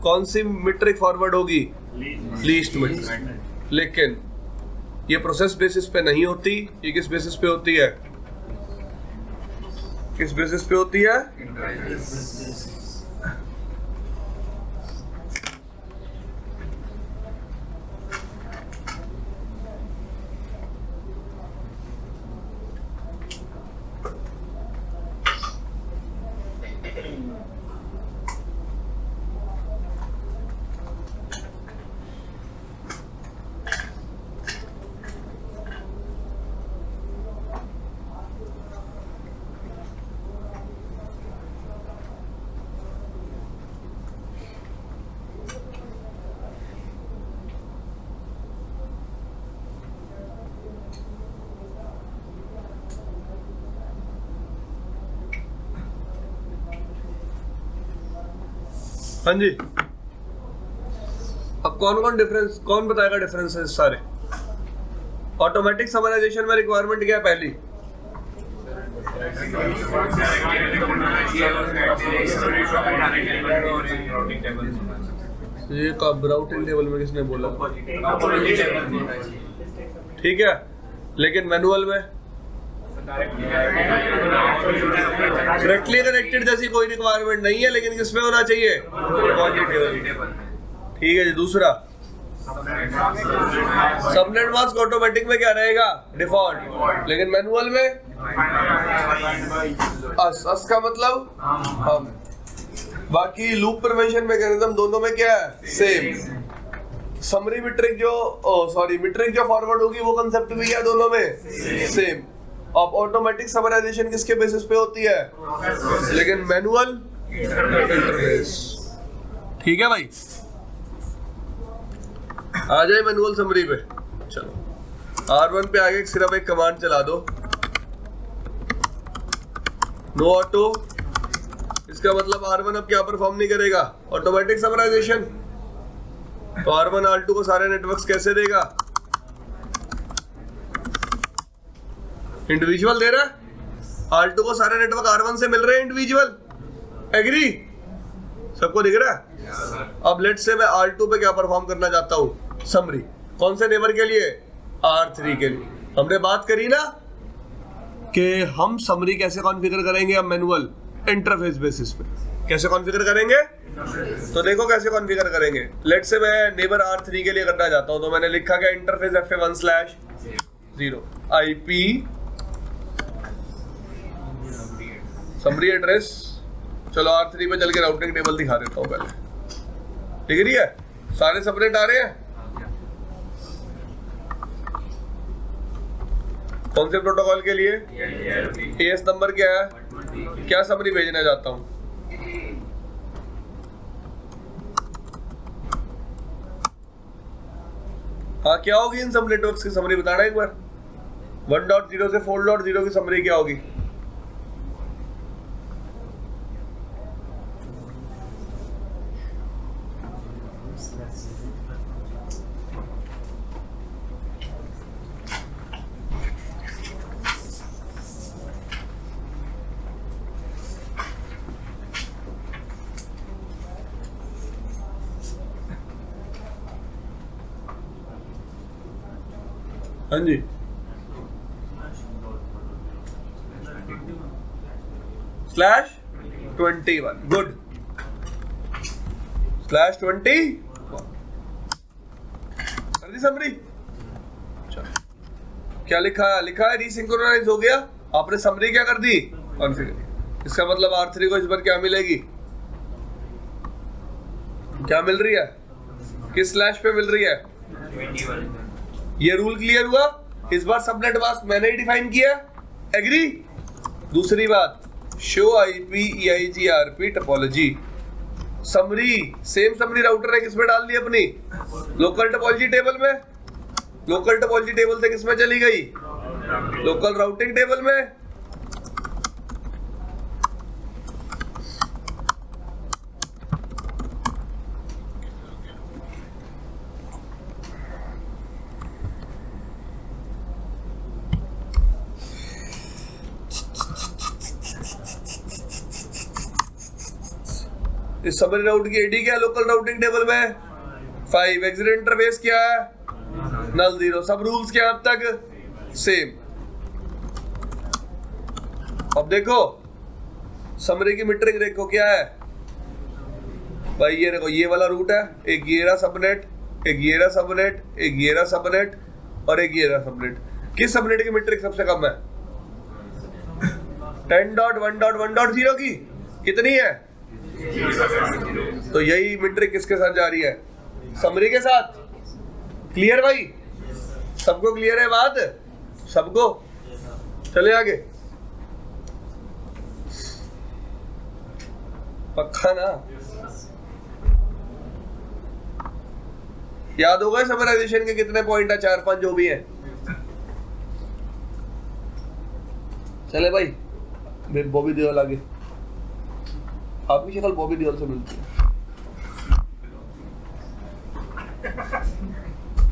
कौन सी मीट्रिक फॉरवर्ड होगी, लीस्ट मीट्रिक। लेकिन ये प्रोसेस बेसिस पे नहीं होती, ये किस बेसिस पे होती है, किस बेसिस पे होती है, हाँ जी, अब कौन बताएगा डिफरेंसेस सारे? ऑटोमेटिक समराइजेशन में रिक्वायरमेंट क्या है पहली? ये कब राउटिंग टेबल में किसने बोला? ठीक है, लेकिन मैनुअल में डायरेक्टली कनेक्टेड जैसी कोई रिक्वायरमेंट नहीं है, लेकिन किसमें होना चाहिए? ठीक है जी। दूसरा, सबनेट मास्क ऑटोमेटिक में क्या रहेगा? डिफॉल्ट। लेकिन मैनुअल में अस का मतलब हम। बाकी लूप प्रिवेंशन मैकेनिज्म दोनों में क्या है? सेम। समरी मीट्रिक मीट्रिक जो फॉरवर्ड होगी वो कंसेप्ट भी है दोनों में सेम। अब ऑटोमेटिक समराइजेशन किसके बेसिस पे होती है? लेकिन मैनुअल इंटरफेस। ठीक है भाई, आ जाए मैनुअल समरी पे। चलो R1 पे आगे सिर्फ एक कमांड चला दो, नो ऑटो। इसका मतलब R1 अब क्या परफॉर्म नहीं करेगा? Automatic summarization. तो R1 R2 को सारे नेटवर्क्स कैसे देगा? इंडिविजुअल दे रहा है। R2 को सारे नेटवर्क R1 से मिल रहे हैं इंडिविजुअल। एग्री? सबको दिख रहा है? अब लेट से मैं R2 पे क्या परफॉर्म करना चाहता हूं? समरी। कौन से नेबर के लिए? R3 के लिए। हमने बात करी ना कि हम समरी कैसे कॉन्फ़िगर करेंगे? अब मैनुअल इंटरफेस बेसिस पे कैसे कॉन्फ़िगर करेंगे? तो देखो कैसे कॉन्फ़िगर करेंगे। लेट से मैं नेबर R3 के लिए करना चाहता हूं, तो मैंने लिखा क्या? Interface FA1/0 IP summary address. चलो R3 पे चल के राउटिंग टेबल दिखा देता हूं पहले। दिख रही है? सारे सबनेट आ रहे हैं। कौन से प्रोटोकॉल के लिए? AS नंबर क्या है? क्या समरी भेजना चाहता हूं? हाँ, क्या होगी इन सब नेटवर्क्स की समरी बताना एक बार। 1.0 से 4.0 की समरी क्या होगी? हाँ जी, /21। गुड। /21 कर दी समरी। चलो, क्या लिखा है? लिखा है रीसिंक्रोनाइज हो गया। आपने समरी क्या कर दी? कॉन्फ़िगर। इसका मतलब R3 को इस बार क्या मिलेगी? क्या मिल रही है? किस स्लैश पे मिल रही है? 21। ये रूल क्लियर हुआ? इस बार सबनेट मास्क मैंने ही डिफाइन किया। एग्री? दूसरी बात, show IP EIGRP topology. Summary same summary router ने किसमें डाल दी अपनी? लोकल टोपोलॉजी टेबल में। लोकल टोपोलॉजी टेबल से किसमें चली गई? लोकल राउटिंग टेबल में। इस समरी राउट की आईडी क्या है? लोकल राउटिंग टेबल में 5। एग्जिट इंटरफेस क्या है? null 0। सब रूल्स क्या अब तक? सेम। अब देखो समरी की मीट्रिक देखो क्या है भाई। ये देखो, ये वाला रूट है, एक ये रहा सबनेट, एक ये रहा सबनेट, एक ये रहा सबनेट और एक ये रहा सबनेट। किस सबनेट की मीट्रिक सबसे कम है? 10.1.1.0 की कितनी है? तो यही मीट्रिक किसके साथ जा रही है? समरी के साथ। क्लियर भाई? सबको क्लियर है बात? सबको? चले आगे। पक्का ना? याद होगा समराइजेशन के कितने पॉइंट है? 4-5 जो भी है। चले भाई, बॉबी देओल आगे। आपकी शक्ल बॉबी देओल से मिलती है।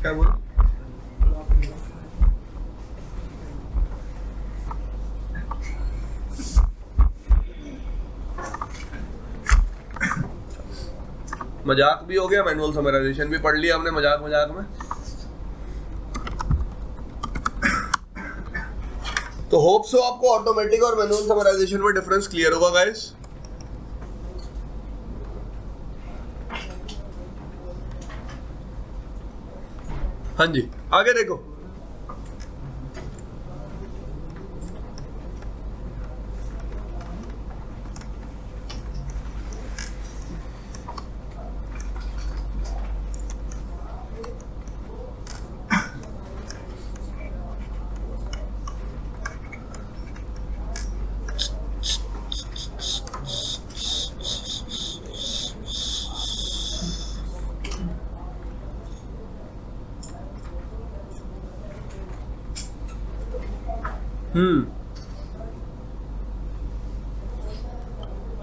क्या बोला? मजाक भी हो गया, मैनुअल समराइजेशन भी पढ़ लिया हमने मजाक मजाक में। तो होप सो आपको ऑटोमेटिक और मैनुअल समराइजेशन में डिफरेंस क्लियर होगा गाइस। हाँ जी, आगे देखो।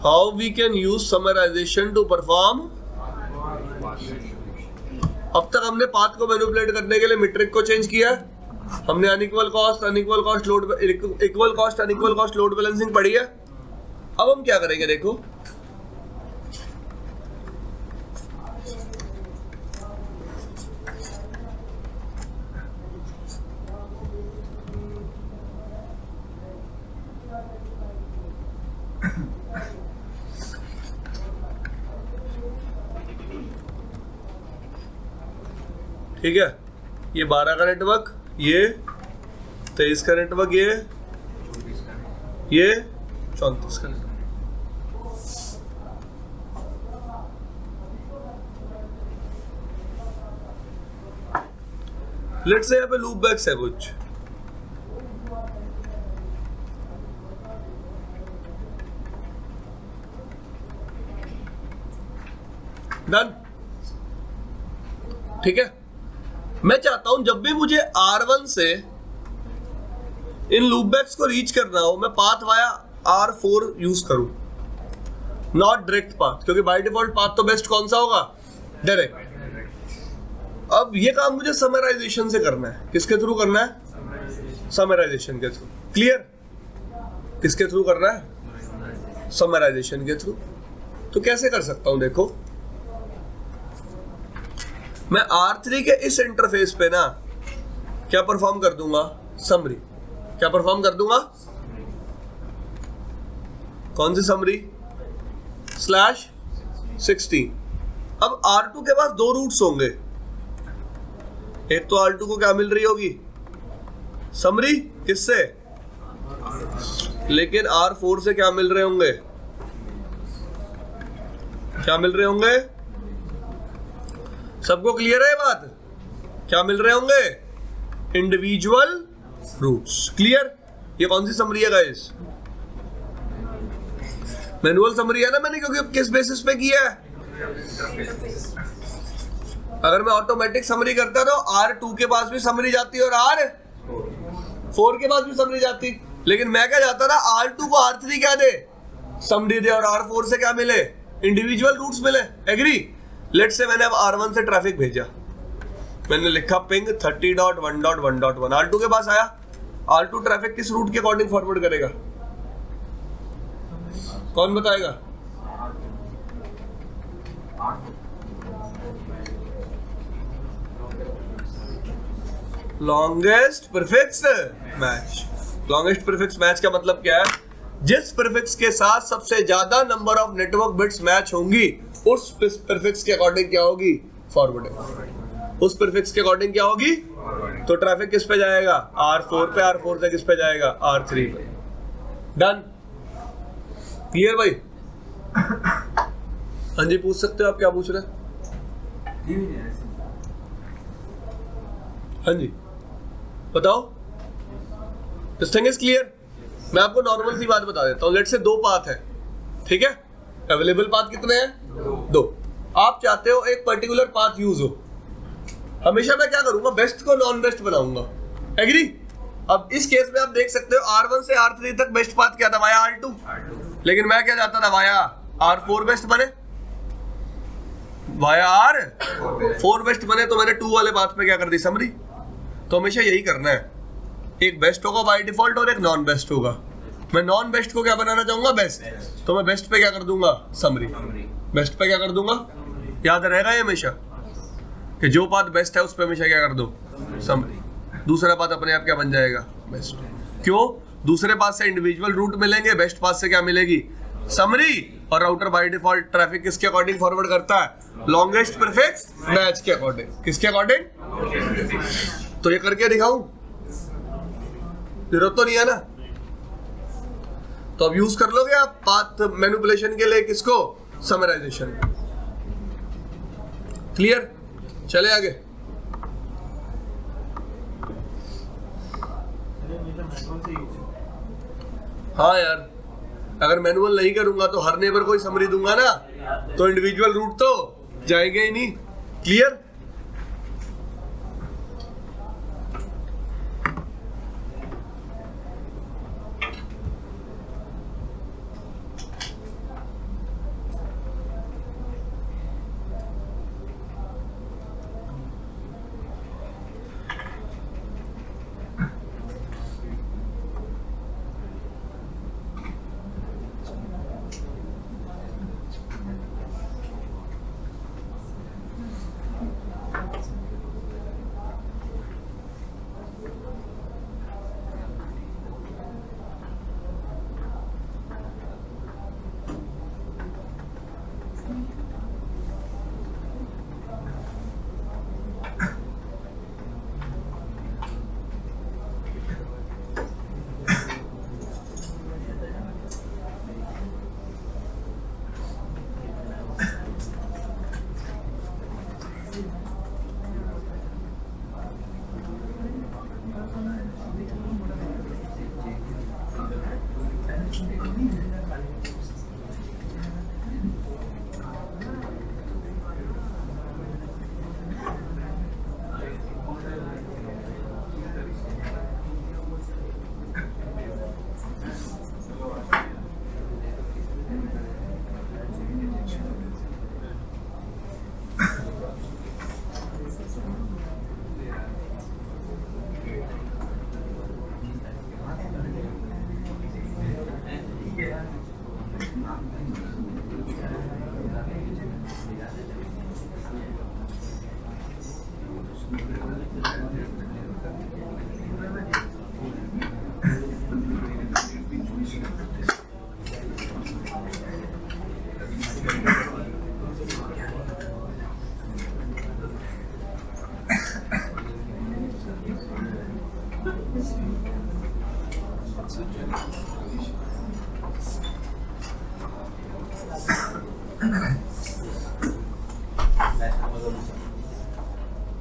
How we can use summarization to perform? अब तक हमने पाथ को मैनिपुलेट करने के लिए मीट्रिक को चेंज किया, हमने unequal cost unequal cost load equal cost unequal cost load balancing पढ़ी है। अब हम क्या करेंगे देखो, ठीक है, ये 12 का नेटवर्क, ये 23 का नेटवर्क, ये 34 का नेटवर्क। लेट्स से यहाँ पे लूप बैक्स है कुछ, डन। ठीक है, मैं चाहता हूं जब भी मुझे R1 से इन लूप बैक्स को रीच करना हो, मैं पाथ वाया R4 यूज करूं, नॉट डायरेक्ट पाथ, क्योंकि बाय डिफॉल्ट पाथ तो बेस्ट कौन सा होगा? डायरेक्ट। अब ये काम मुझे समराइजेशन से करना है। किसके थ्रू करना है? समराइजेशन के थ्रू। क्लियर? किसके थ्रू करना है? समराइजेशन के थ्रू। तो कैसे कर सकता हूं देखो, मैं R3 के इस इंटरफेस पे ना क्या परफॉर्म कर दूंगा? समरी। क्या परफॉर्म कर दूंगा? कौन सी समरी? /16। अब R2 के पास दो रूट्स होंगे, एक तो R2 को क्या मिल रही होगी? समरी। किससे? लेकिन R4 से क्या मिल रहे होंगे? क्या मिल रहे होंगे? सबको क्लियर है बात? क्या मिल रहे होंगे? Individual routes. क्लियर? ये कौन सी समरी है गाइस? मैनुअल समरी है ना मैंने, क्योंकि किस बेसिस पे किया है? अगर मैं ऑटोमेटिक समरी करता तो R2 के पास भी समरी जाती और R4 के पास भी समरी जाती, लेकिन मैं क्या चाहता था? R2 को R3 क्या दे? समरी दे, और R4 से क्या मिले? इंडिविजुअल रूट्स मिले। एग्री? लेट्स से मैंने अब R1 से ट्रैफिक भेजा, मैंने लिखा पिंग 30.1.1.1, R2 के पास आया। R2 ट्रैफिक किस रूट के अकॉर्डिंग फॉरवर्ड करेगा? कौन बताएगा? Longest prefix match. Longest prefix match का मतलब क्या है? जिस प्रीफिक्स के साथ सबसे ज्यादा number of network bits match होंगी, उस प्रीफिक्स के अकॉर्डिंग क्या होगी? फॉरवर्डिंग। उस प्रीफिक्स के अकॉर्डिंग क्या होगी? तो ट्रैफिक किस पे जाएगा? R4 पे। R4 से किस पे जाएगा? R3 पे। डन? क्लियर भाई? हाँ जी, पूछ सकते हो आप, क्या पूछ रहे हैं? हाँ जी बताओ। This thing is clear? मैं आपको नॉर्मल सी बात बता देता हूँ। लेट्स से दो पाथ है, ठीक है? अवेलेबल पाथ कितने हैं? दो। आप चाहते हो एक पर्टिकुलर पाथ यूज हो, हमेशा मैं क्या करूंगा? बेस्ट को नॉन बेस्ट बनाऊंगा। एग्री? अब इस केस में आप देख सकते हो R1 से R3 तक बेस्ट पाथ क्या था? Via R2। लेकिन मैं क्या चाहता था? वाया R4 बेस्ट बने। वाया आर 4 बेस्ट बने तो मैंने 2 वाले पाथ पे क्या कर दी समरी। तो हमेशा यही करना है, एक बेस्ट होगा बाय डिफॉल्ट और एक नॉन बेस्ट होगा। मैं नॉन बेस्ट को क्या बनाना चाहूंगा बेस्ट, तो मैं बेस्ट पे क्या कर दूंगा समरी, बेस्ट पे क्या कर दूंगा। याद रहेगा ये हमेशा कि जो पाथ बेस्ट है उस पे हमेशा क्या कर दो समरी, दूसरा पाथ अपने आप क्या बन जाएगा बेस्ट। क्यों, दूसरे पाथ से इंडिविजुअल रूट मिलेंगे, बेस्ट पाथ से क्या मिलेगी समरी। और राउटर बाय डिफॉल्ट ट्रैफिक किसके अकॉर्डिंग फॉरवर्ड करता है, लॉन्गेस्ट प्रीफिक्स मैच के अकॉर्डिंग। किसके अकॉर्डिंग, तो ये करके दिखाऊं, जरूरत तो नहीं है ना। तो अब यूज कर लोगे आप पाथ मैनिपुलेशन के लिए किसको, समराइजेशन। क्लियर, चले आगे। हाँ यार, अगर मैनुअल नहीं करूंगा तो हर नेबर को ही समरी दूंगा ना, तो इंडिविजुअल रूट तो जाएंगे ही नहीं। Clear,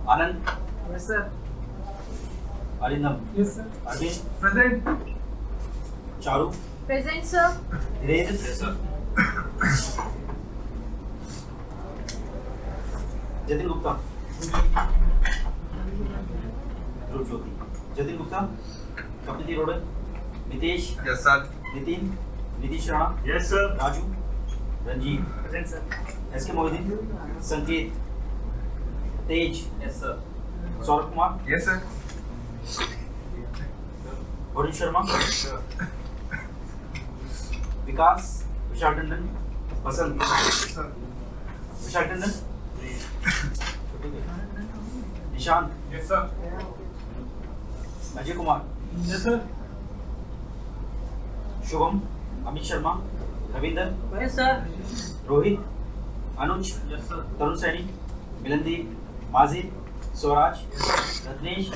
Anand, Yes, sir. Arindam, Yes, sir. Arvind, Present. Charu, Present, sir. Dhirendra, Jatin Gupta, Dhruv Jyoti, Jatin Gupta, Kapil रोड, Nitesh, yes sir, Nitin, Nitish Rana, yes sir, Raju, Ranjit, Present, sir. S K Mohideen, Sanket, Tej, yes sir, Saurabh Kumar, yes sir, Varun Sharma, Vikas, Vishal Tandon, Basant, Vishal Tandon, Nishant, yes sir, Ajay Kumar, Yes, sir. Shubham, Amit Sharma, Ravinder, Yes, sir. Rohit, अनुज, Tarun Saini, Milandeep, Majid, Swaraj, Ratnesh,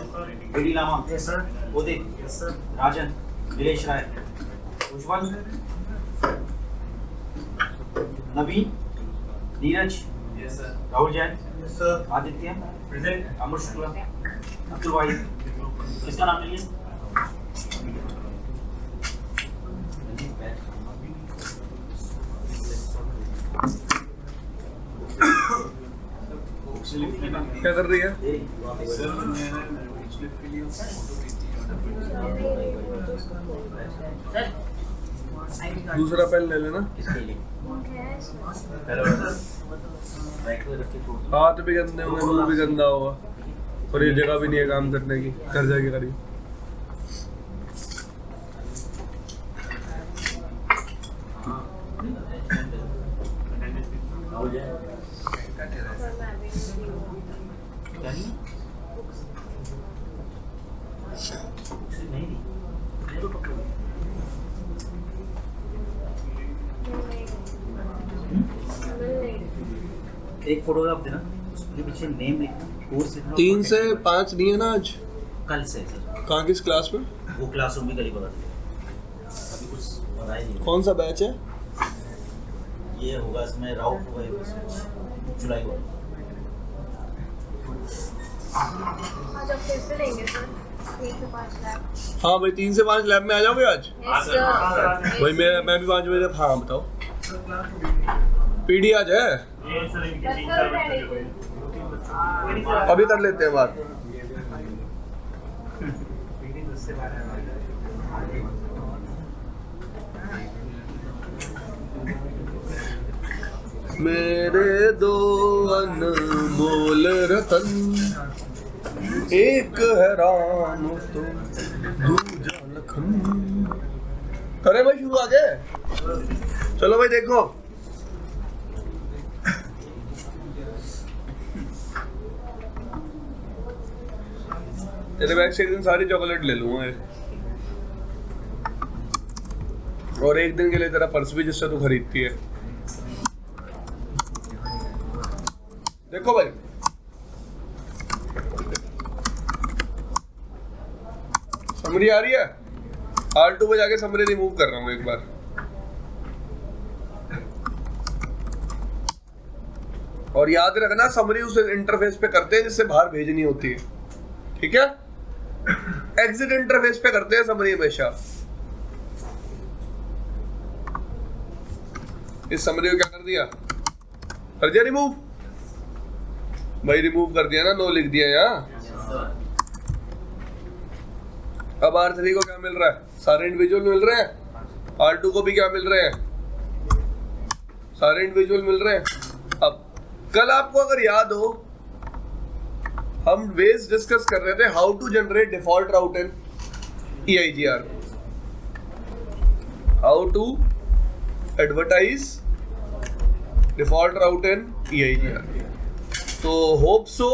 Bedi Lama, Yes, sir. Udit, Yes, sir. Rajan, Nilesh Rai, Ujjwal, Naveen, Neeraj, yes sir, Rahul Jain, Yes, sir. Aditya, present, Amar Shukla, Abdul Wahid, किसका नाम लीजिए? क्या कर रही है, sir मैंने slip के लिए फोटो भेजी है। दूसरा पेन ले लेना। किसके लिए? पहले राइट को रख के छोड़ दो। हाथ भी गंदे होंगे, मुंह भी गंदा होगा और ये जगह भी नहीं है काम करने की, कर जाएगी करीब। हो जाए क्या नहीं नहीं दी वो तो पकड़ो। एक फोटोग्राफ देना, उसके पीछे नेम लिखना, कोर्स लिखना। 3 से 5 नहीं है ना आज? कल से सर। कहाँ किस क्लास में? वो क्लासरूम भी कल ही बता देगा, अभी कुछ पता ही नहीं। कौन सा बैच है? ये होगा इसमें राउट होगा जुलाई को। आज आप फिर से लेंगे सर 3 से 5 लाख। हाँ भाई 3 से 5 लैब में आ जाओगे आज? Yes sir. भाई मैं भी 5 बजे। हाँ बताओ। पीडी आज है? ये सर इनके 3-4 बच्चे हुए हैं। अभी कर लेते हैं बात। मेरे दो अनमोल रतन, एक है राम तो दूजा लखन। करे भाई शुरू आगे। चलो भाई देखो, तेरे बैग से एक दिन सारी चॉकलेट ले लूंगा और एक दिन के लिए तेरा पर्स भी जिससे तू खरीदती है। देखो भाई, समरी आ रही है? R2 पे जाके समरी रिमूव कर रहा हूं एक बार। और याद रखना समरी उस इंटरफेस पे करते हैं जिससे बाहर भेजनी होती है, ठीक है? एग्जिट इंटरफेस पे करते हैं समरी हमेशा। इस समरी को क्या कर दिया? कर दिया रिमूव। भाई रिमूव कर दिया ना, नो लिख दिया यहाँ। अब R3 को क्या मिल रहा है? सारे इंडिविजुअल मिल रहे हैं। R2 को भी क्या मिल रहे हैं? सारे इंडिविजुअल मिल रहे हैं। अब कल आपको अगर याद हो, हम वेज डिस्कस कर रहे थे how to generate default route in EIGR, how to advertise default route in EIGR। तो होप सो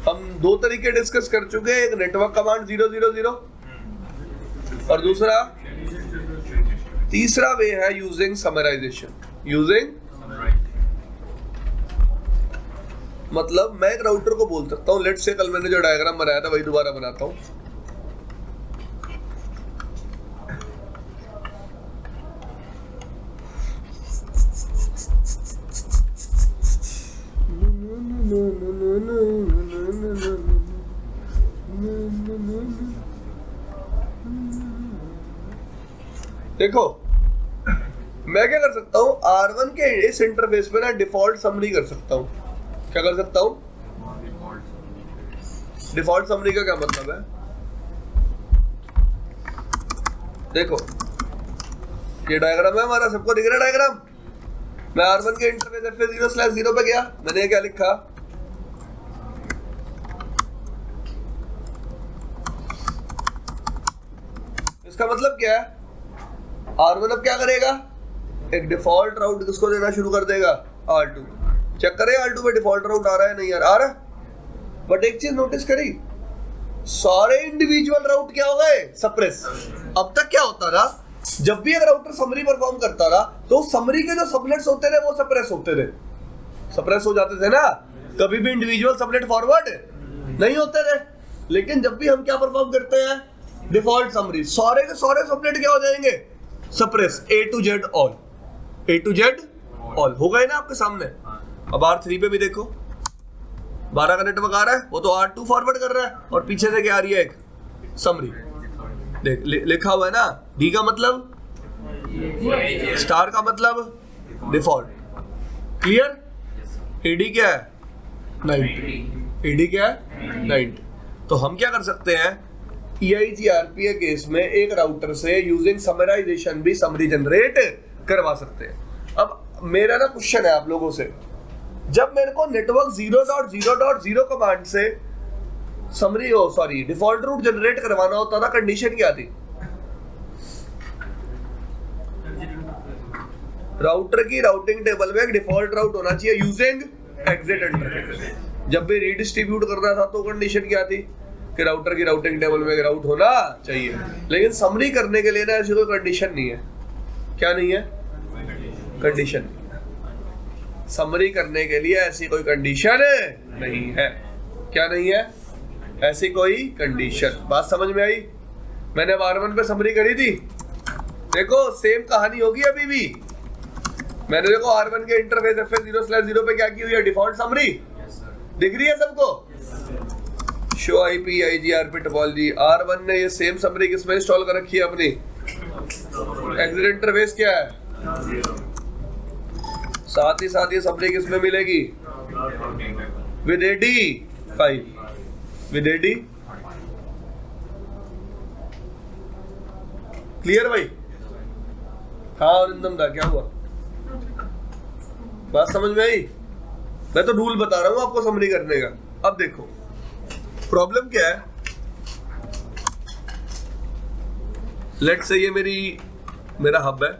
हम 2 तरीके डिस्कस कर चुके हैं, एक नेटवर्क कमांड 000 और तीसरा वे है यूजिंग समराइजेशन। यूजिंग मतलब मैं एक राउटर को बोल सकता हूं, लेट्स से कल मैंने जो डायग्राम बनाया था वही दोबारा बनाता हूं। देखो मैं क्या कर सकता हूं, R1 के इस इंटरफेस पे ना डिफॉल्ट समरी कर सकता हूं। क्या कर सकता हूं? डिफॉल्ट समरी का क्या मतलब है? देखो ये डायग्राम है हमारा, सबको दिख रहा है डायग्राम? मैं R1 के इंटरफेस FA0/0 पे गया, मैंने क्या लिखा? इसका मतलब क्या है? R1 अब क्या करेगा? एक डिफॉल्ट राउट किसको देना शुरू कर देगा? R2। चेक करें R2 पे डिफॉल्ट राउट आ रहा है नहीं यार? आ रहा है। बट एक चीज नोटिस करी, सारे इंडिविजुअल राउट क्या हो गए? सप्रेस। अब तक क्या होता था, जब भी एक राउटर समरी परफॉर्म करता था तो समरी के जो सबनेट्स होते थे वो सप्रेस होते थे, सप्रेस हो जाते थे ना। कभी भी इंडिविजुअल सबनेट फॉरवर्ड नहीं होते थे। लेकिन जब भी हम क्या परफॉर्म करते हैं? डिफॉल्ट समरी, सारे के सारे सबनेट क्या हो जाएंगे? Suppress. A to Z all, A to Z all हो गए ना आपके सामने। अब R3 पे भी देखो, 12 का नेटवर्क आ रहा है, वो तो R2 फॉरवर्ड कर रहा है और पीछे से क्या आ रही है? एक समरी। देख लिखा हुआ है ना, D का मतलब स्टार का मतलब डिफॉल्ट। क्लियर? AD क्या है? 90। AD क्या है? 90। तो हम क्या कर सकते हैं, EIGRP के केस में एक राउटर से यूजिंग समराइजेशन भी समरी जनरेट करवा सकते हैं। अब मेरा ना क्वेश्चन है आप लोगों से, जब मेरे को नेटवर्क 0.0.0 कमांड से समरी डिफॉल्ट रूट जनरेट करवाना होता था, कंडीशन क्या थी? राउटर की राउटिंग टेबल में एक डिफॉल्ट राउट होना चाहिए यूजिंग एग्जिट इंटरफेस। जब भी रीडिस्ट्रीब्यूट करना था तो कंडीशन क्या थी कि राउटर की राउटिंग टेबल में एक राउट होना चाहिए। लेकिन समरी करने के लिए ना ऐसी कोई कंडीशन नहीं है। क्या नहीं है? कंडीशन नहीं है। समरी करने के लिए ऐसी कोई कंडीशन नहीं है। क्या नहीं है? ऐसी कोई कंडीशन। बात समझ में आई? मैंने R1 पे समरी करी थी, देखो सेम कहानी होगी अभी भी। मैंने देखो R1 के इंटरफेस FS0/0 पे क्या की हुई है? डिफॉल्ट समरी दिख रही है सबको? Show IP IGRP topology. R1 ने ये सेम समरी किसमें इंस्टॉल कर रखी है अपनी? एग्जिट इंटरफेस क्या है? साथ ही साथ ये समरी किसमें मिलेगी? With AD5। With AD clear भाई? हाँ अरिंदम दा क्या हुआ? बात समझ में आई? मैं तो रूल बता रहा हूं आपको समरी करने का। अब देखो प्रॉब्लम क्या है। लेट्स से ये मेरा हब है,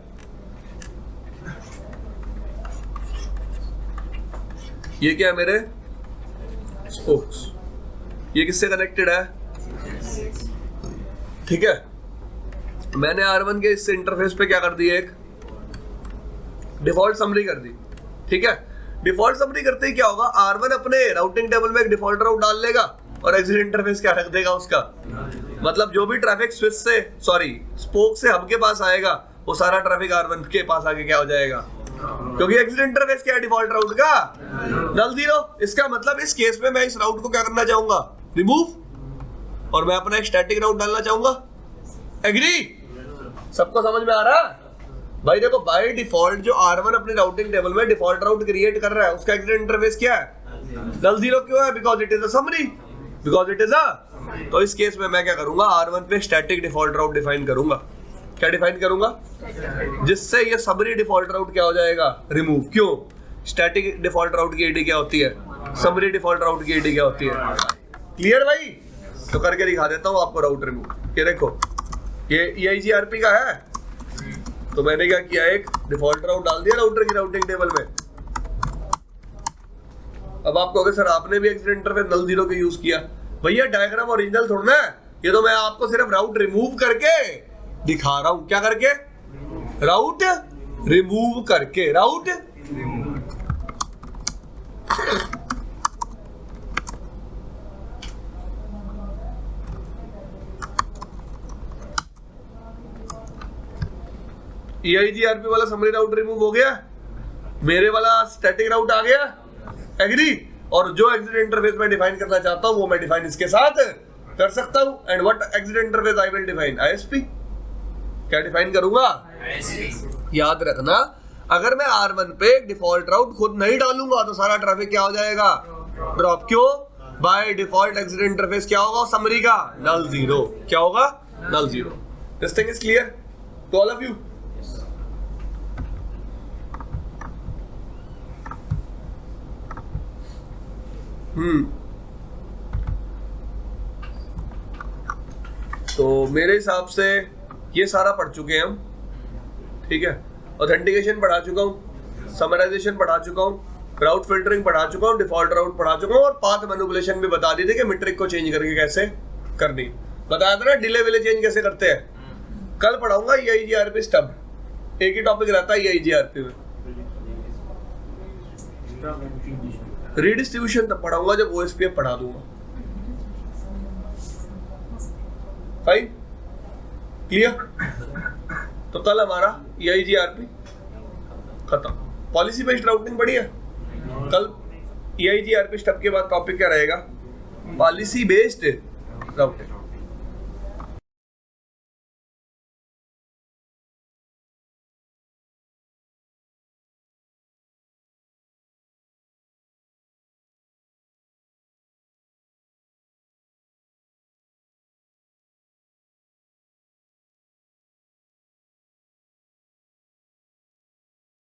ये क्या है? मेरे स्पोक्स। ये किससे कनेक्टेड है? ठीक है। मैंने R1 के इस इंटरफेस पे क्या कर दिया? एक डिफॉल्ट समरी कर दी। ठीक है। डिफॉल्ट समरी करते ही क्या होगा? R1 अपने राउटिंग टेबल में एक डिफॉल्ट राउट डाल लेगा और एग्जिट इंटरफेस क्या रख देगा उसका? मतलब जो भी ट्रैफिक स्विच से स्पोक से हब के पास आएगा वो सारा ट्रैफिक R1 के पास आके क्या हो जाएगा? क्योंकि एग्जिट इंटरफेस क्या है डिफॉल्ट राउट का? Null zero. इसका मतलब इस केस में मैं इस राउट को क्या करना चाहूंगा? रिमूव। और मैं अपना एक स्टैटिक राउट डालना चाहूंगा। एग्री? सबको समझ में आ रहा? भाई देखो बाय डिफॉल्ट जो R1 अपनी राउटिंग टेबल में डिफॉल्ट राउट क्रिएट कर रहा है उसका एग्जिट इंटरफेस क्या है? नल जीरो। क्यों है? Because it is a summary. Because it is a. तो इस केस में मैं क्या करूंगा? R1 पे स्टैटिक डिफॉल्ट राउट डिफाइन करूंगा। क्या डिफाइन करूंगा? जिससे ये समरी डिफॉल्ट राउट क्या हो जाएगा? रिमूव। क्यों? स्टैटिक डिफॉल्ट राउट की आईडी क्या होती है? समरी डिफॉल्ट राउट की आईडी क्या होती है? क्लियर भाई? तो करके दिखा देता हूं आपको राउट रिमूव। ये देखो ये EIGRP का है, तो मैंने क्या किया? एक डिफॉल्ट राउट डाल दिया राउटर की राउटिंग टेबल में। अब आप कहोगे सर आपने भी एग्जिट इंटरफेस नल जीरो के यूज किया। भैया डायग्राम ओरिजिनल थोड़ा है, ये तो मैं आपको सिर्फ राउट रिमूव करके दिखा रहा हूं। क्या करके? राउट रिमूव करके। राउट EIGRP वाला समरी राउट रिमूव हो गया, मेरे वाला स्टैटिक राउट आ गया। एग्री? और जो एग्जिट इंटरफेस में डिफाइन करना चाहता हूं वो मैं डिफाइन इसके साथ कर सकता हूं। And what exit interface I will define? ISP। क्या डिफाइन करूंगा? याद रखना, अगर मैं R1 पे डिफॉल्ट राउट खुद नहीं डालूंगा तो सारा ट्रैफिक क्या हो जाएगा? ड्रॉप। क्यों? बाय डिफॉल्ट एग्जिट इंटरफेस क्या होगा समरी का? Null zero. क्या होगा? Null zero. This thing is clear to all of you? तो मेरे हिसाब से ये सारा पढ़ चुके हैं हम। ठीक है। ऑथेंटिकेशन पढ़ा चुका हूँ, समराइजेशन पढ़ा चुका हूँ, राउट फिल्टरिंग पढ़ा चुका हूँ, डिफॉल्ट राउट पढ़ा चुका हूँ और पाथ मैनिपुलेशन भी बता दी थी कि मीट्रिक को चेंज करके कैसे करनी। बताया था ना डिले विले चेंज कैसे करते हैं। कल पढ़ाऊंगा EIGRP स्टब। एक ही टॉपिक रहता है EIGRP में। रीडिस्ट्रीब्यूशन तब पढ़ाऊंगा जब OSPF पढ़ा दूंगा। फाइन? क्लियर? तो कल हमारा EIGRP खत्म। पॉलिसी बेस्ड राउटिंग बढ़िया। कल EIGRP स्टब के बाद टॉपिक क्या रहेगा? Policy based routing.